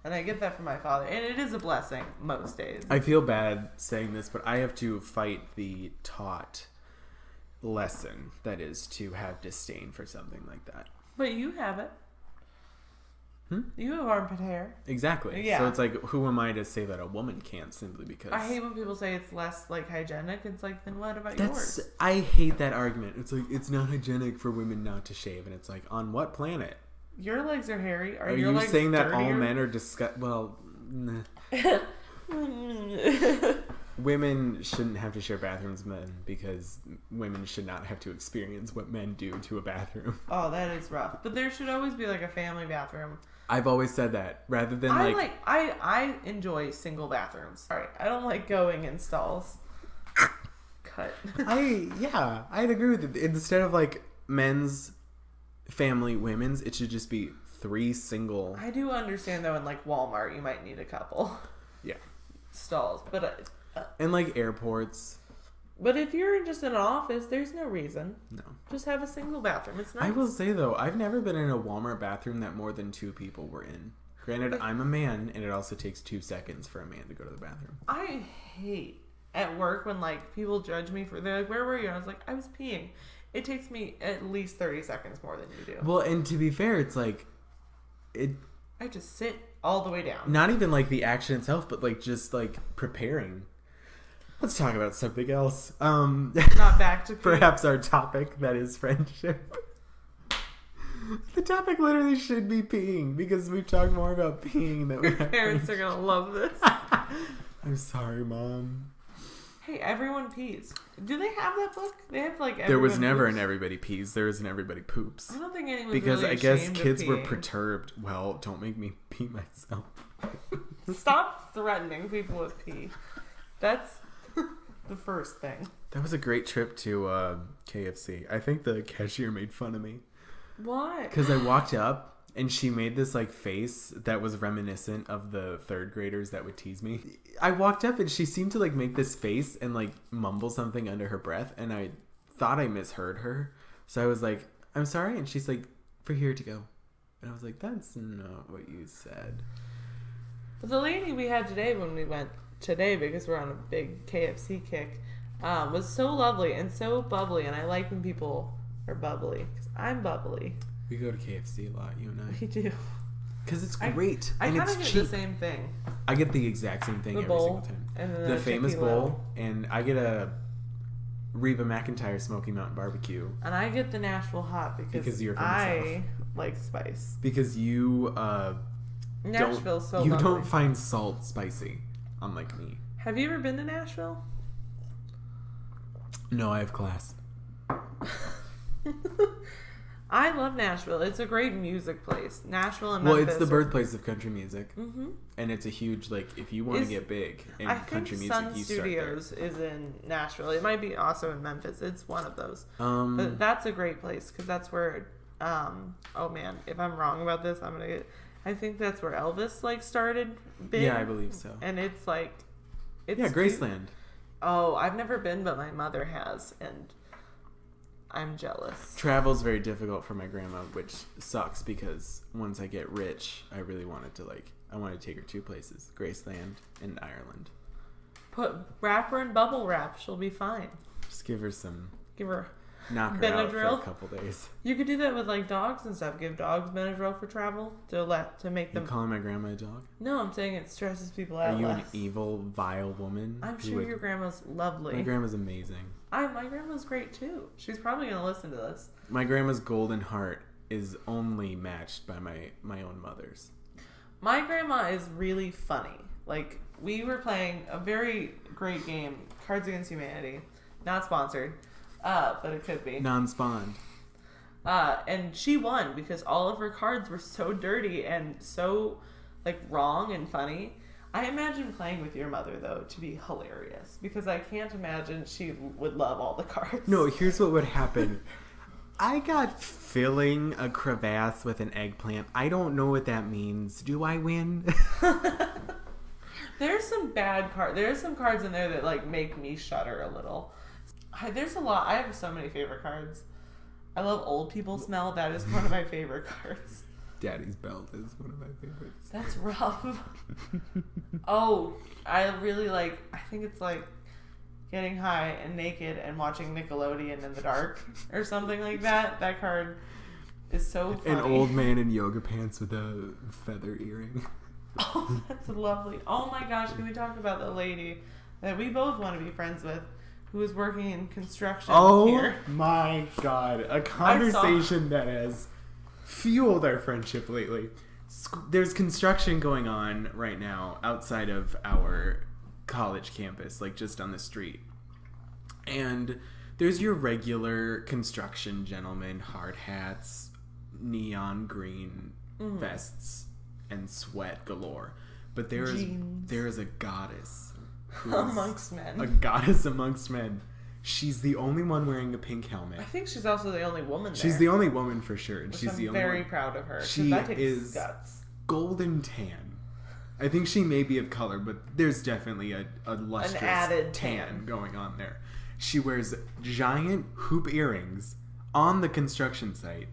And I get that from my father, and it is a blessing most days. I feel bad saying this, but I have to fight the taught lesson that is to have disdain for something like that. But you have it. You have armpit hair. Exactly. Yeah. So it's like, who am I to say that a woman can't simply because... I hate when people say it's less, like, hygienic. It's like, then what about yours? I hate that argument. It's like, it's not hygienic for women not to shave. And it's like, on what planet? Your legs are hairy. Are you saying that all men are well, nah. Women shouldn't have to share bathrooms with men because women should not have to experience what men do to a bathroom. Oh, that is rough. But there should always be, like, a family bathroom. I've always said that rather than I enjoy single bathrooms. All right, I don't like going in stalls. Cut. I'd agree with it. Instead of like men's, family, women's, it should just be 3 single. I do understand though, in like Walmart, you might need a couple. Yeah. Stalls, but and like airports. But if you're just in an office, there's no reason. No. Just have a single bathroom. It's nice. I will say, though, I've never been in a Walmart bathroom that more than 2 people were in. Granted, I'm a man, and it also takes 2 seconds for a man to go to the bathroom. I hate at work when, like, people judge me for... They're like, where were you? And I was like, I was peeing. It takes me at least 30 seconds more than you do. Well, and to be fair, it's like... I just sit all the way down. Not even, like, the action itself, but, like, just, like, preparing... Let's talk about something else. Not back to perhaps our topic, that is friendship. The topic literally should be peeing because we've talked more about peeing than we have. Parents are gonna love this. I'm sorry, Mom. Hey, everyone pees. Do they have that book? They have like. There was never an everybody pees. There is an everybody poops. I don't think anyone because really I guess kids were perturbed. Well, don't make me pee myself. Stop threatening people with pee. That's the first thing. That was a great trip to KFC. I think the cashier made fun of me. Why? Because I walked up and she made this like face that was reminiscent of the third graders that would tease me. I walked up and she seemed to like make this face and like mumble something under her breath, and I thought I misheard her. So I was like, I'm sorry. And she's like, for here to go. And I was like, that's not what you said. But the lady we had today when we went today, because we're on a big KFC kick, was so lovely and so bubbly. And I like when people are bubbly, because I'm bubbly. We go to KFC a lot, you and I. We do. Because it's great. I and kind it's of get cheap. the same thing. I get the exact same thing every single time. And then the famous tequila. bowl. And I get a Reba McEntire Smoky Mountain Barbecue. And I get the Nashville Hot because you're from the I like spice. Because you Nashville's so you lovely. don't find salt spicy, unlike me. Have you ever been to Nashville? No, I have class. I love Nashville. It's a great music place. Nashville and Memphis. Well, it's the birthplace of country music. Mm-hmm. And it's a huge, like, if you want to get big in country music, Sun you Studios start there. is in Nashville. It might be also in Memphis. It's one of those. But that's a great place because that's where, oh man, if I'm wrong about this, I'm going to get, I think that's where Elvis, like, started big. Yeah, I believe so. And it's like, it's Graceland. Oh, I've never been, but my mother has, and I'm jealous. Travel's very difficult for my grandma, which sucks because once I get rich, I really wanted to I want to take her two places, Graceland and Ireland. Put wrapper and bubble wrap. She'll be fine. Just give her some... Give her knock her Benadryl. out for a couple days. You could do that with like dogs and stuff. Give dogs Benadryl for travel to make them... You calling my grandma a dog? No, I'm saying it stresses people out. Are you less. an evil, vile woman? I'm sure your grandma's lovely. My grandma's amazing. My grandma's great too. She's probably going to listen to this. My grandma's golden heart is only matched by my own mother's. My grandma is really funny. Like, we were playing a very great game, Cards Against Humanity. Not sponsored, but it could be. Non-spawned. And she won because all of her cards were so dirty and so, like, wrong and funny. I imagine playing with your mother, though, to be hilarious. Because I can't imagine she would love all the cards. No, here's what would happen. I got filling a crevasse with an eggplant. I don't know what that means. Do I win? There's some bad cards. There's some cards in there that, like, make me shudder a little. There's a lot. I have so many favorite cards. I love Old People Smell. That is one of my favorite cards. Daddy's Belt is one of my favorites. That's rough. Oh, I really like, I think it's like getting high and naked and watching Nickelodeon in the dark or something like that. That card is so funny. An old man in yoga pants with a feather earring. Oh, that's lovely. Oh my gosh, can we talk about the lady that we both want to be friends with who is working in construction here? Oh my god. A conversation that has fueled our friendship lately. There's construction going on right now outside of our college campus, like just on the street. And there's your regular construction gentlemen, hard hats, neon green vests, and sweat galore. But there is a goddess amongst men. A goddess amongst men. She's the only one wearing a pink helmet. I think she's also the only woman there. She's the only woman for sure. And Which she's I'm the only very one. proud of her. She that takes is guts. golden tan. I think she may be of color, but there's definitely a lustrous added tan going on there. She wears giant hoop earrings on the construction site,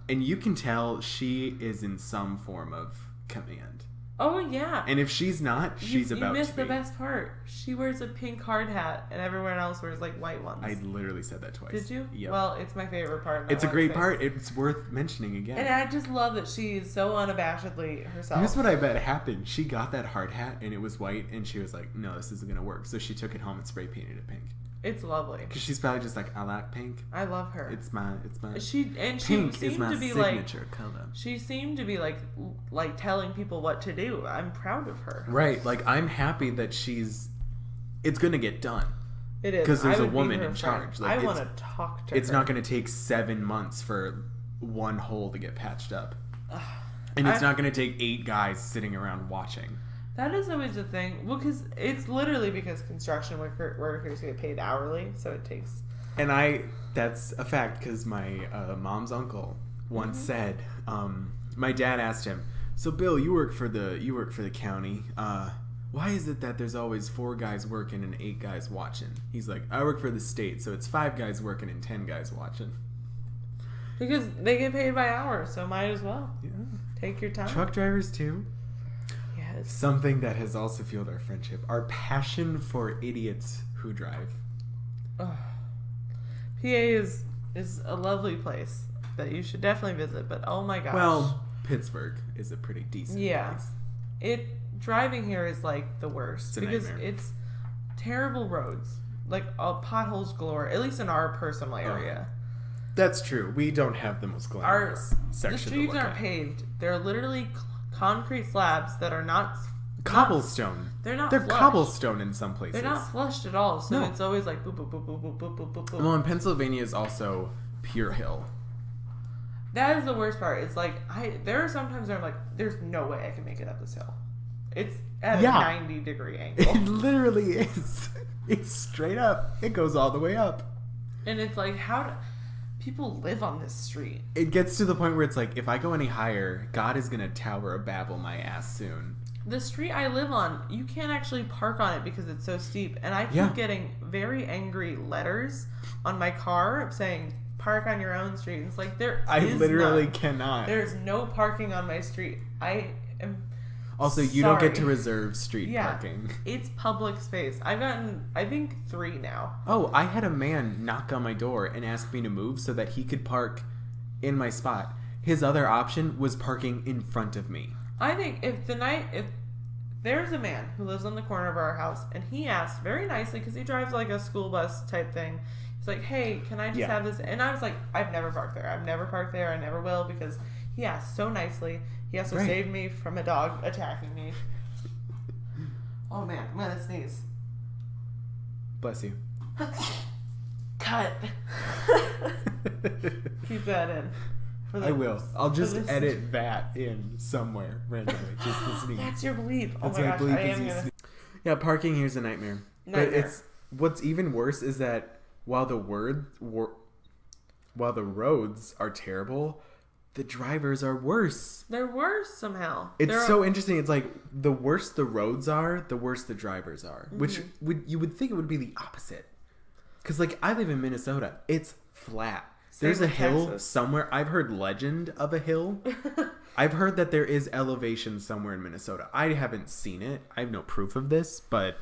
and you can tell she is in some form of command. Oh, yeah. And if she's not, she's about to be. You missed the best part. She wears a pink hard hat, and everyone else wears, like, white ones. I literally said that twice. Did you? Yep. Well, it's my favorite part. It's a great part. It's worth mentioning again. And I just love that she's so unabashedly herself. Here's what I bet happened. She got that hard hat, and it was white, and she was like, no, this isn't going to work. So she took it home and spray painted it pink. It's lovely. Because she's probably just like, I like pink. I love her. It's my. She pink seemed is my to be signature color. She seemed to be like telling people what to do. I'm proud of her. Right. Like, I'm happy that it's going to get done. It is. Because there's a woman in charge. Like, I want to talk to her. It's not going to take 7 months for one hole to get patched up. And it's not going to take 8 guys sitting around watching. That is always a thing. Well, because it's literally because construction workers get paid hourly, so it takes. And that's a fact because my mom's uncle once said, my dad asked him, "So Bill, you work for the county. Why is it that there's always 4 guys working and 8 guys watching?" He's like, "I work for the state, so it's 5 guys working and 10 guys watching." Because they get paid by hour, so might as well. Yeah. Take your time. Truck drivers too. Yes. Something that has also fueled our friendship: our passion for idiots who drive. Ugh. PA is a lovely place that you should definitely visit, but oh my gosh. Well, Pittsburgh is a pretty decent place. Driving here is like the worst because nightmare. it's terrible roads, like potholes galore. At least in our personal area. That's true. We don't have the most glamorous section. The streets to look aren't at. paved. They're literally concrete slabs that are not Cobblestone. They're not. They're flushed. Cobblestone in some places. They're not flushed at all. So No. it's always like boop boop boop boop boop boop boop boop boop. Well, in Pennsylvania is also pure hill. That is the worst part. It's like there are sometimes where I'm like, there's no way I can make it up this hill. It's at a 90-degree angle. It literally is. It's straight up. It goes all the way up. And it's like, how do people live on this street? It gets to the point where it's like, if I go any higher, God is going to Tower of Babel my ass soon. The street I live on, you can't actually park on it because it's so steep. And I keep getting very angry letters on my car saying, park on your own street. And it's like, I literally cannot. There's no parking on my street. I am Also, you don't get to reserve street parking. It's public space. I've gotten, I think, 3 now. Oh, I had a man knock on my door and ask me to move so that he could park in my spot. His other option was parking in front of me. I think if there's a man who lives on the corner of our house and he asked very nicely, because he drives like a school bus type thing, he's like, hey, can I just have this? And I was like, I've never parked there. I've never parked there. I never will, because he asked so nicely. He also saved me from a dog attacking me. Oh man, I'm gonna sneeze. Bless you. Cut. Keep that in. I will. I'll just edit that in somewhere randomly. Just the sneeze. That's your bleep. Oh That's my my gosh, bleep I am gonna. Yeah, parking here's a nightmare. But what's even worse is that while the roads are terrible, the drivers are worse. They're worse somehow. It's so interesting. It's like the worse the roads are, the worse the drivers are. Mm-hmm. Which you would think it would be the opposite. Because like I live in Minnesota, it's flat. There's a hill somewhere. I've heard legend of a hill. I've heard that there is elevation somewhere in Minnesota. I haven't seen it. I have no proof of this, but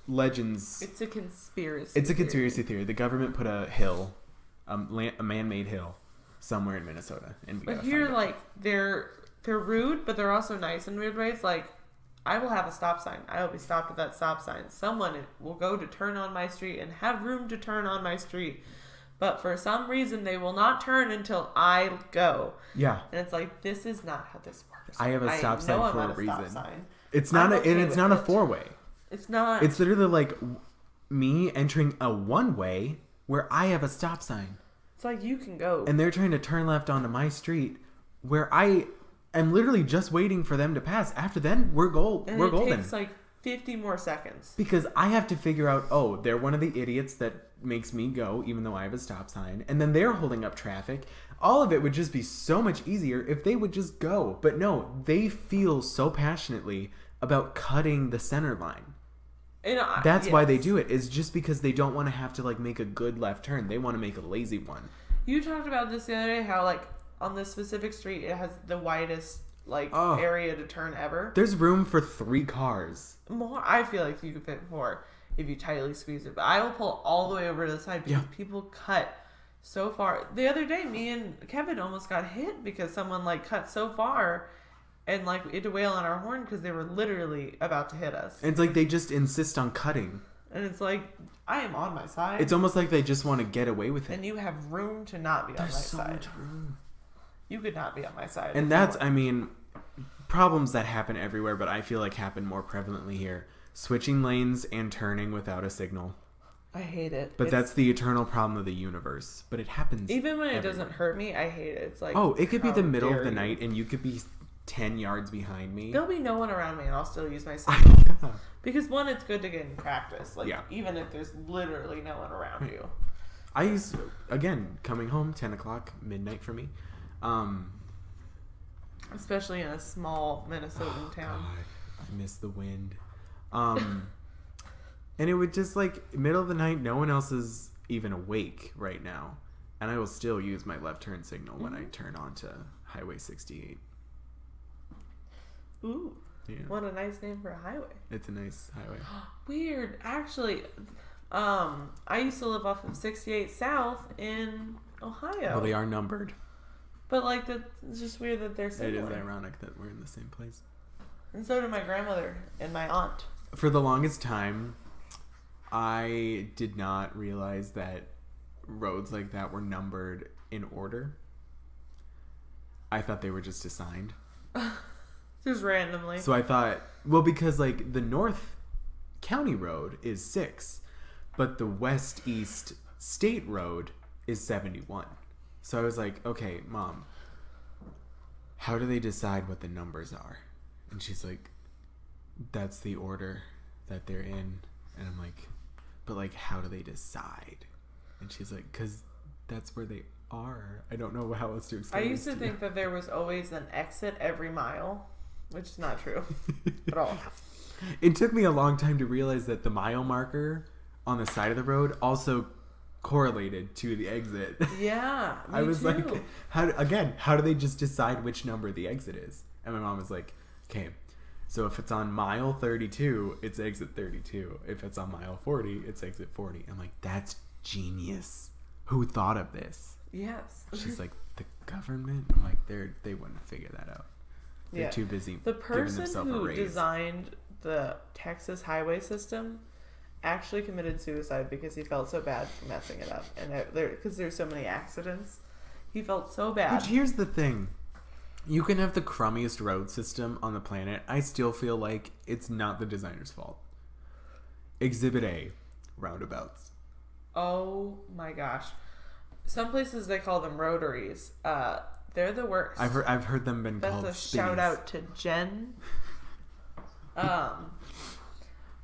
legends. It's a conspiracy. It's a conspiracy theory. The government put a hill, a man-made hill, somewhere in Minnesota, and we but here, like they're rude, but they're also nice in weird ways. Like I will have a stop sign. I will be stopped at that stop sign. Someone will go to turn on my street and have room to turn on my street. But for some reason, they will not turn until I go. Yeah. And it's like, this is not how this works. I have a stop sign for a reason. It's not a 4-way. It's not. It's literally like me entering a 1-way where I have a stop sign. It's like you can go. And they're trying to turn left onto my street where I am literally just waiting for them to pass. After then, we're golden. It takes like 50 more seconds. Because I have to figure out, oh, they're one of the idiots that makes me go even though I have a stop sign, and then they're holding up traffic. All of it would just be so much easier if they would just go. But no, they feel so passionately about cutting the center line. That's why they do it, is just because they don't want to have to like make a good left turn. They want to make a lazy one. You talked about this the other day, how like on this specific street it has the widest area to turn ever. There's room for 3 cars. More, I feel like you could fit 4 if you tightly squeeze it. But I will pull all the way over to the side because people cut so far. The other day, me and Kevin almost got hit because someone like cut so far and like we had to wail on our horn because they were literally about to hit us. And it's like they just insist on cutting. And it's like, I am on my side. It's almost like they just want to get away with it. And you have room to not be on my side. There's so much room. You could not be on my side. And that's, I mean, problems that happen everywhere, but I feel like happen more prevalently here. Switching lanes and turning without a signal. I hate it. But that's the eternal problem of the universe. But it happens even when everywhere. It doesn't hurt me, I hate it. It's like, oh, it could be the middle of the night and you could be 10 yards behind me. There'll be no one around me and I'll still use my signal. Yeah. Because one, it's good to get in practice. Like, Yeah. even if there's literally no one around you. I used, again, coming home, 10 o'clock, midnight for me. Especially in a small Minnesotan town. God, I miss the wind. And it would just, like, middle of the night, no one else is even awake right now. And I will still use my left turn signal when I turn onto Highway 68. Ooh. Yeah. What a nice name for a highway. It's a nice highway. Weird. Actually, I used to live off of 68 South in Ohio. Well, they are numbered. But, like, it's just weird that they're similar. It is ironic that we're in the same place. And so did my grandmother and my aunt. For the longest time, I did not realize that roads like that were numbered in order. I thought they were just assigned. Just randomly. So I thought, well, because like the North County Road is 6, but the West East State Road is 71. So I was like, okay, Mom, how do they decide what the numbers are? And she's like, that's the order that they're in. And I'm like, but like, how do they decide? And she's like, because that's where they are. I don't know how else to explain. I used to think that there was always an exit every mile, which is not true at all. It took me a long time to realize that the mile marker on the side of the road also correlated to the exit. Yeah, I was too. like, how do they just decide which number the exit is? And my mom was like, okay, so if it's on mile 32, it's exit 32. If it's on mile 40, it's exit 40. I'm like, that's genius. Who thought of this? Yes. She's like, the government? I'm like, they wouldn't figure that out. They're too busy The giving person themselves a who raise. designed the Texas highway system actually committed suicide because he felt so bad for messing it up. And because there's so many accidents, he felt so bad. Which, here's the thing. You can have the crummiest road system on the planet. I still feel like it's not the designer's fault. Exhibit A, roundabouts. Oh my gosh. Some places they call them rotaries. They're the worst. I've heard them been called That's a spinnies. shout out to Jen.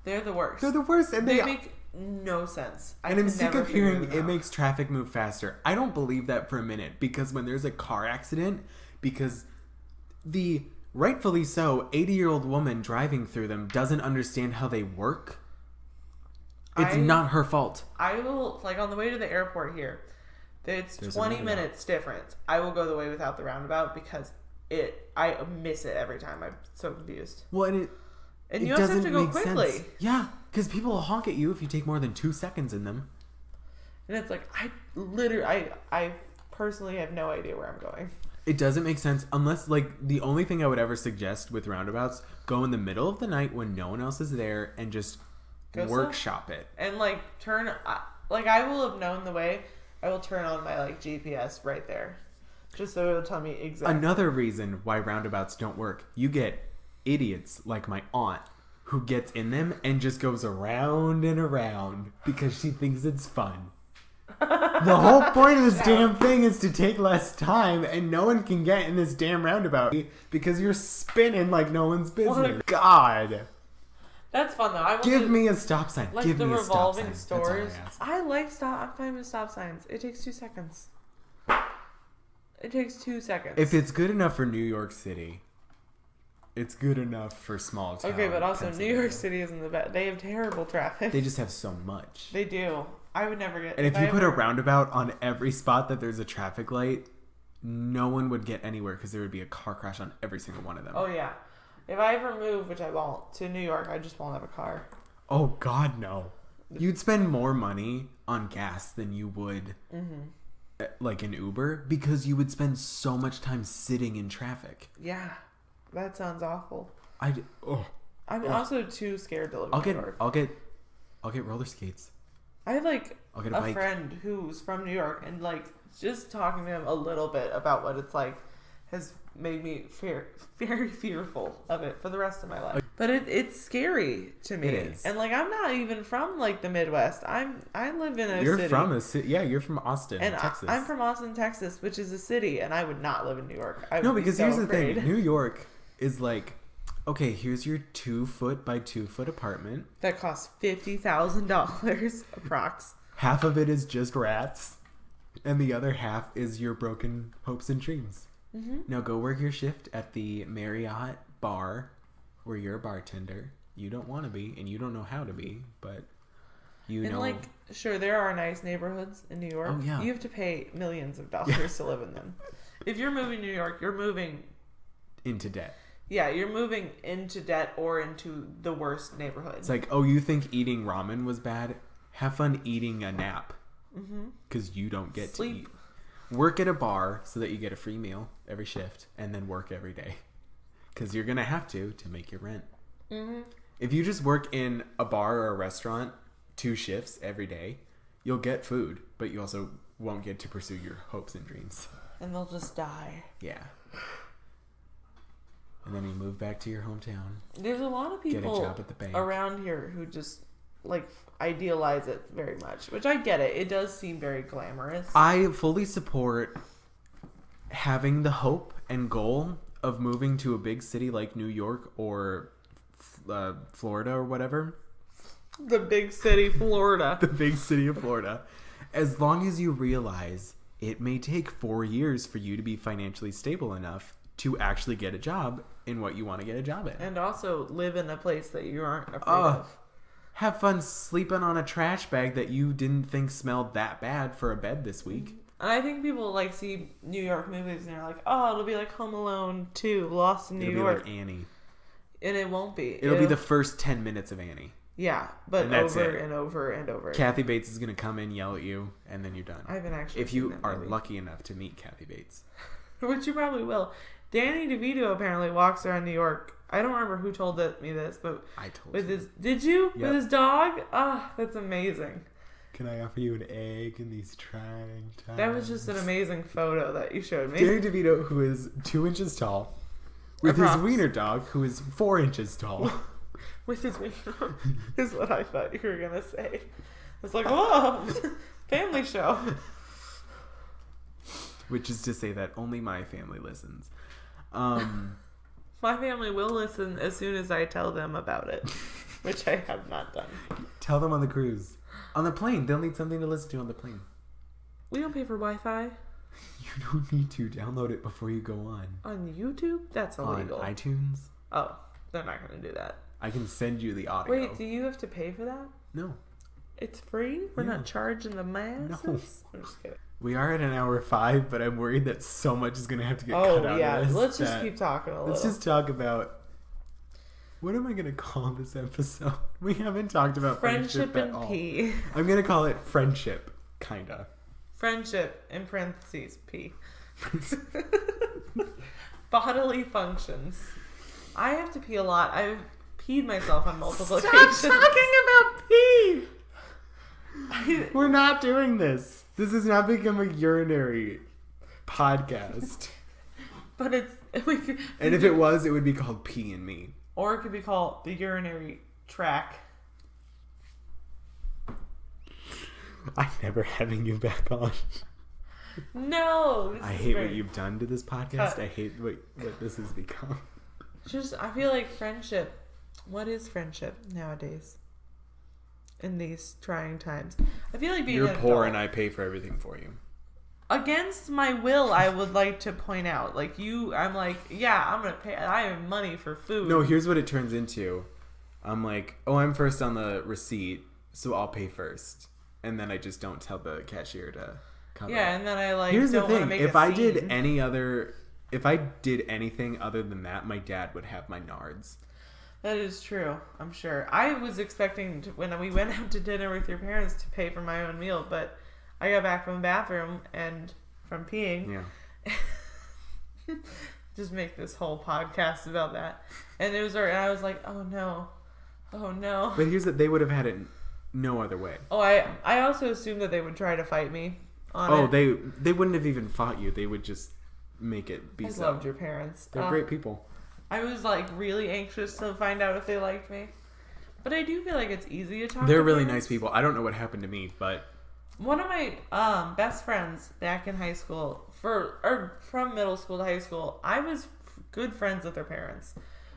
They're the worst. They're the worst, and they make no sense. And I'm sick of hearing it makes traffic move faster. I don't believe that for a minute, because when there's a car accident, because the rightfully so 80-year-old woman driving through them doesn't understand how they work. It's not her fault. I will, like, on the way to the airport here, there's 20 minutes difference. I will go the way without the roundabout because I miss it every time. I'm so confused. Well, and you also have to go quickly. Sense. Yeah, because people will honk at you if you take more than 2 seconds in them. And it's like, I personally have no idea where I'm going. It doesn't make sense unless, like, the only thing I would ever suggest with roundabouts, go in the middle of the night when no one else is there and just workshop it. And, like, I will have known the way. I will turn on my, like, GPS right there. Just so it'll tell me exactly. Another reason why roundabouts don't work, you get idiots like my aunt who gets in them and just goes around and around because she thinks it's fun. The whole point of this damn thing is to take less time, and no one can get in this damn roundabout because you're spinning like no one's business. God. That's fun though. Give me a stop sign. Like Give the me a stop sign. revolving stores. I'm fine with stop signs. It takes 2 seconds. It takes 2 seconds. If it's good enough for New York City, it's good enough for small town. Okay, but also New York City isn't the best. They have terrible traffic. They just have so much. They do. I would never get. And if you put a roundabout on every spot that there's a traffic light, no one would get anywhere because there would be a car crash on every single one of them. Oh yeah. If I ever move, which I won't, to New York, I just won't have a car. Oh God, no. You'd spend more money on gas than you would like an Uber because you would spend so much time sitting in traffic. Yeah. That sounds awful. I'm also too scared to live in New York. I'll get roller skates. I have like a friend who's from New York, and like just talking to him a little bit about what it's like has made me very fearful of it for the rest of my life. But it's scary to me. It is. And like I'm not even from like the Midwest. I live in a city. You're from a city. Yeah, you're from Austin, Texas. I'm from Austin, Texas, which is a city, and I would not live in New York. Because here's the thing. New York is like, okay, here's your 2-foot by 2-foot apartment. That costs $50,000 approx. Half of it is just rats, and the other half is your broken hopes and dreams. Mm-hmm. Now go work your shift at the Marriott bar where you're a bartender. You don't want to be, and you don't know how to be, but you know. Like, sure, there are nice neighborhoods in New York. Oh, yeah. You have to pay millions of dollars to live in them. If you're moving to New York, you're moving into debt. Yeah, you're moving into debt or into the worst neighborhood. It's like, oh, you think eating ramen was bad? Have fun eating a nap. Because you don't get Sleep. to eat. Work at a bar so that you get a free meal every shift, and then work every day. Because you're going to have to make your rent. Mm-hmm. If you just work in a bar or a restaurant 2 shifts every day, you'll get food, but you also won't get to pursue your hopes and dreams. And they'll just die. Yeah. And then you move back to your hometown. There's a lot of people get a job at the bank around here who just like idealize it very much, which I get it. It does seem very glamorous. I fully support having the hope and goal of moving to a big city like New York or Florida or whatever. The big city, Florida. The big city of Florida. As long as you realize it may take 4 years for you to be financially stable enough to actually get a job in what you want to get a job in. And also live in a place that you aren't afraid of. Have fun sleeping on a trash bag that you didn't think smelled that bad for a bed this week. And I think people like see New York movies and they're like, oh, it'll be like Home Alone 2, Lost in New York. It'll be like Annie. And it won't be. It'll be the first 10 minutes of Annie. Yeah, but over and over and over. Kathy Bates is going to come in, yell at you, and then you're done. I haven't actually If you are lucky enough to meet Kathy Bates. Which you probably will. Danny DeVito apparently walks around New York. I don't remember who told me this, but I told with you. his did you? Yep. With his dog? Ah, that's amazing. Can I offer you an egg in these trying times? That was just an amazing photo that you showed me. Danny DeVito, who is 2 inches tall, with his wiener dog, who is 4 inches tall. With his wiener is what I thought you were gonna say. It's like, whoa, family show. Which is to say that only my family listens. My family will listen as soon as I tell them about it, which I have not done. Tell them on the cruise. On the plane. They'll need something to listen to on the plane. We don't pay for Wi-Fi. You don't need to. Download it before you go on. On YouTube? That's illegal. On iTunes? Oh, they're not going to do that. I can send you the audio. Wait, do you have to pay for that? No. It's free? We're not charging the masses? No. I'm just kidding. We are at an hour 5, but I'm worried that so much is going to have to get cut out of this. Let's just keep talking a little. Let's just talk about... What am I going to call this episode? We haven't talked about friendship at all. P. I'm going to call it friendship, kinda. Friendship, in parentheses, P. Bodily functions. I have to pee a lot. I've peed myself on multiple occasions. Stop talking about pee! We're not doing this. This has not become a urinary podcast. But it's... And if it was, it would be called Pee and Me. Or it could be called the urinary track. I'm never having you back on. No! I hate what you've done to this podcast. I hate what this has become. I feel like friendship. What is friendship nowadays? In these trying times. I feel like being You're poor adult, and I pay for everything for you. Against my will, I would like to point out. Like I'm like, yeah, I'm going to pay. I have money for food. No, here's what it turns into. I'm like, oh, I'm first on the receipt, so I'll pay first. And then I just don't tell the cashier to come. Yeah, and then I like here's don't the want to thing. make If a I scene. if I did anything other than that, my dad would have my nards. That is true, I'm sure. I was expecting when we went out to dinner with your parents to pay for my own meal, but I got back from the bathroom and from peeing. Yeah. Just make this whole podcast about that. And and I was like, oh no. But here's that they would have had it no other way. Oh, I also assumed that they would try to fight me on it. They wouldn't have even fought you. They would just make it be so. I loved your parents. They're great people. I was like really anxious to find out if they liked me. But I do feel like it's easy to talk to They're really parents. nice people. I don't know what happened to me, but one of my best friends back in high school, from middle school to high school, I was good friends with her parents.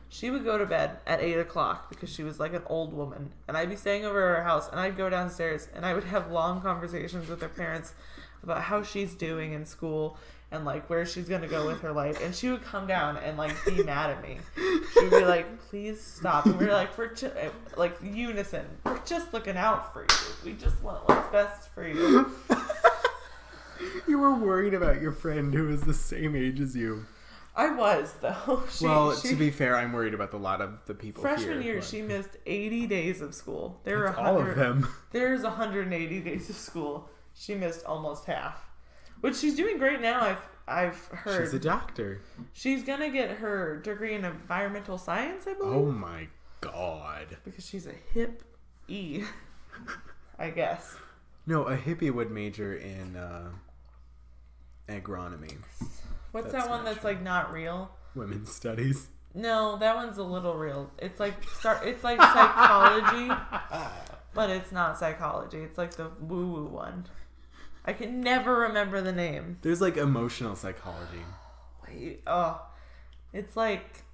She would go to bed at 8 o'clock because she was like an old woman. And I'd be staying over at her house, and I'd go downstairs, and I would have long conversations with her parents about how she's doing in school and, like, where she's going to go with her life. And she would come down and, like, be mad at me. She would be like, please stop. And we're like, like, unison. We're just looking out for you. We just want what's best for you. You were worried about your friend who was the same age as you. I was, though. To be fair, I'm worried about a lot of the people freshman year, she missed 80 days of school. That's all of them. There's 180 days of school. She missed almost half. Which she's doing great now, I've heard. She's a doctor. She's going to get her degree in environmental science, I believe. Oh my god. Because she's a hip-E, I guess. No, a hippie would major in agronomy. What's that one that's like not real? Women's studies. No, that one's a little real. It's like psychology, but it's not psychology. It's like the woo-woo one. I can never remember the name. There's like emotional psychology. Wait, it's like,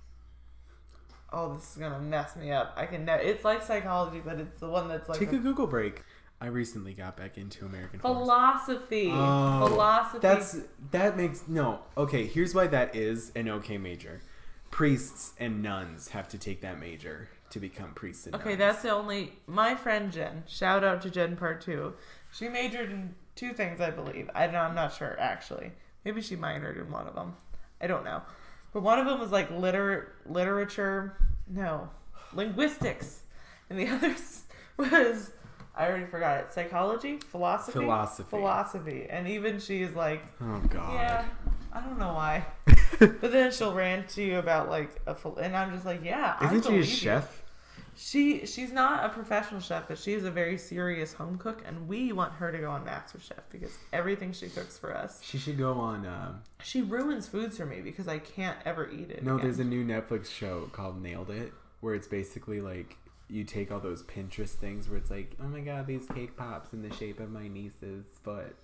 this is gonna mess me up. It's like psychology, but it's the one that's like. Take a Google break. I recently got back into American philosophy. Okay, here's why that is an okay major. Priests and nuns have to take that major to become priests and nuns. Okay, that's the only... My friend Jen, shout out to Jen Part 2. She majored in 2 things, I believe. I'm not sure, actually. Maybe she minored in one of them. I don't know. But one of them was like linguistics. And the other was... I already forgot it. Psychology? Philosophy. And even she's like... Oh, God. Yeah, I don't know why. But then she'll rant to you about, like, and I'm just like, yeah, Isn't she a chef? She's not a professional chef, but she is a very serious home cook, and we want her to go on MasterChef because everything she cooks for us. She should go on... She ruins foods for me because I can't ever eat it again. There's a new Netflix show called Nailed It, where it's basically, like... You take all those Pinterest things where it's like, oh my god, these cake pops in the shape of my niece's foot.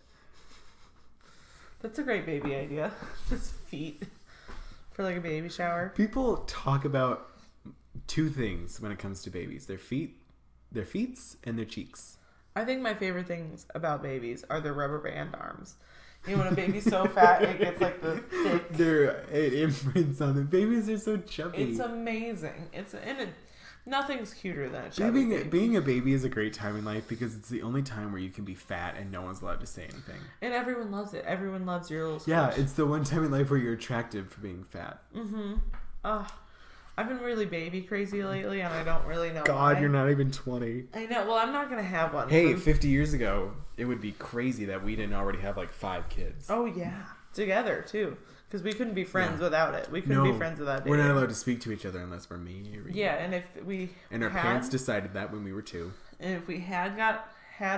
That's a great baby idea. Just feet for like a baby shower. People talk about 2 things when it comes to babies: their feet, and their cheeks. I think my favorite things about babies are their rubber band arms. You know, when a baby's so fat, it gets like the thick. It imprints on them. Babies are so chubby. It's amazing. Nothing's cuter than a chubby baby. Being a baby is a great time in life because it's the only time where you can be fat and no one's allowed to say anything. And everyone loves it. Everyone loves your little squish. Yeah, it's the one time in life where you're attractive for being fat. Mm-hmm. I've been really baby crazy lately, and I don't really know God, why. You're not even 20. I know. Well, I'm not going to have one. Hey, 50 years ago, it would be crazy that we didn't already have like 5 kids. Oh, yeah. Together, too. Because we couldn't be friends without it. We couldn't be friends without dating. We're not allowed to speak to each other unless we're married. Yeah, and if we our parents decided that when we were 2. And if we had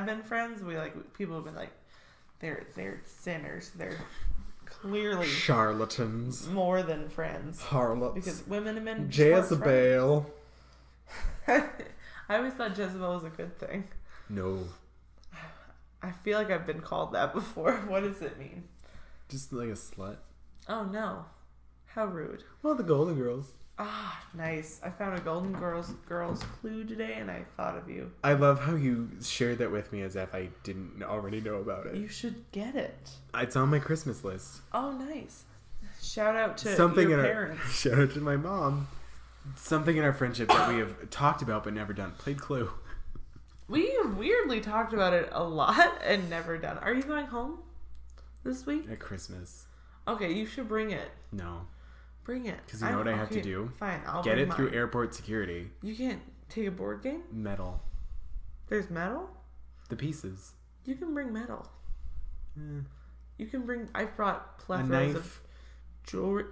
been friends, people would have been like, they're sinners. They're clearly charlatans. More than friends. Harlots. Because women and men Jezebel. I always thought Jezebel was a good thing. No. I feel like I've been called that before. What does it mean? Just like a slut. Oh, no. How rude. Well, the Golden Girls. Ah, nice. I found a Golden Girls clue today, and I thought of you. I love how you shared that with me as if I didn't already know about it. You should get it. It's on my Christmas list. Oh, nice. Shout out to your parents. Shout out to my mom. Something in our friendship that we have talked about but never done. Played Clue. We weirdly talked about it a lot and never done. Are you going home this week? At Christmas. Okay, you should bring it. No. Bring it. Because you know what I have to do? Fine, I'll get bring it through airport security. You can't take a board game? Metal. There's metal? The pieces. You can bring metal. You can bring... I brought plethoras of jewelry.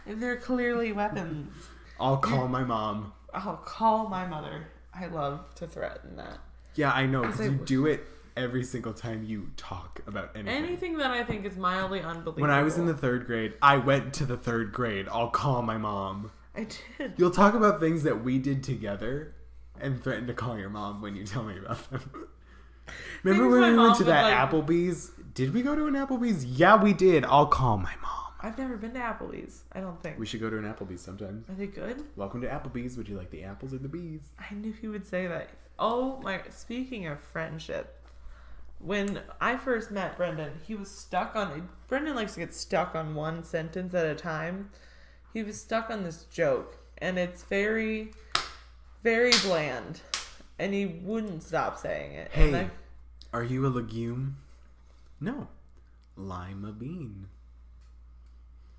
They're clearly weapons. I'll call my mom. I'll call my mother. I love to threaten that. Yeah, I know. Because you do it every single time you talk about anything. Anything that I think is mildly unbelievable. When I was in the 3rd grade, I went to the 3rd grade. I'll call my mom. I did. You'll talk about things that we did together and threaten to call your mom when you tell me about them. Remember when we went to that Applebee's? Did we go to an Applebee's? Yeah, we did. I'll call my mom. I've never been to Applebee's. I don't think. We should go to an Applebee's sometime. Are they good? Welcome to Applebee's. Would you like the apples or the bees? I knew he would say that. Oh my! Speaking of friendship, when I first met Brendan, he was stuck on. Brendan likes to get stuck on one sentence at a time. He was stuck on this joke, and it's very, very bland, and he wouldn't stop saying it. Hey, are you a legume? No, lima bean.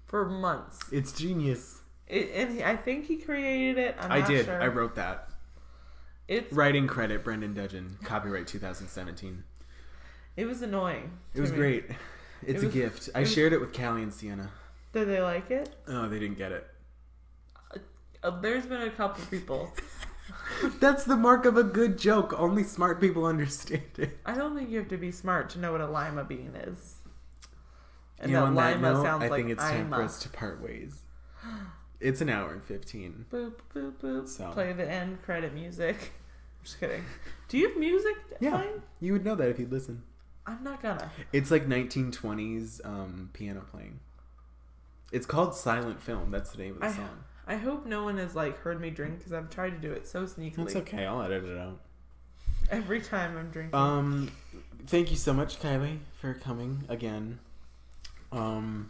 For months. It's genius. I think he created it. I'm not sure. I wrote that. It's writing credit, Brendan Dudgeon. Copyright 2017. It was annoying. It was great. It's a gift. I shared it with Callie and Sienna. Did they like it? Oh, they didn't get it. There's been a couple people. That's the mark of a good joke. Only smart people understand it. I don't think you have to be smart to know what a lima bean is. And you know, that lima sounds I like think it's time for Ima. us to part ways. It's an hour and 15. Boop, boop, boop. So. Play the end credit music. Just kidding. Do you have music playing? You would know that if you'd listen. I'm not gonna. It's like 1920s piano playing. It's called Silent Film. That's the name of the song. I hope no one has like heard me drink because I've tried to do it so sneakily. It's okay. I'll edit it out. Every time I'm drinking. Thank you so much, Kylie, for coming again. All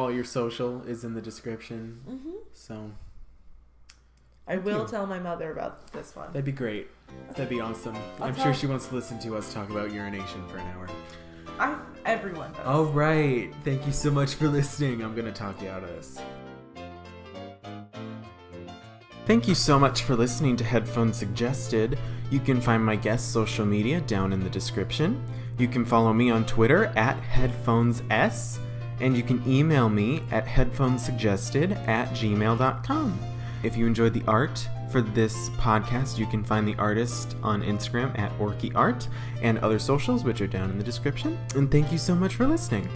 your social is in the description. Mm-hmm. So I will tell my mother about this one. that'd be great. That'd be awesome. I'm sure she wants to listen to us talk about urination for an hour. Everyone does. All right. Thank you so much for listening. I'm going to talk you out of this. Thank you so much for listening to Headphones Suggested. You can find my guest social media down in the description. You can follow me on Twitter at HeadphonesS, and you can email me at headphonesuggested@gmail.com. If you enjoyed the art for this podcast, you can find the artist on Instagram at OrkyArt and other socials, which are down in the description. And thank you so much for listening.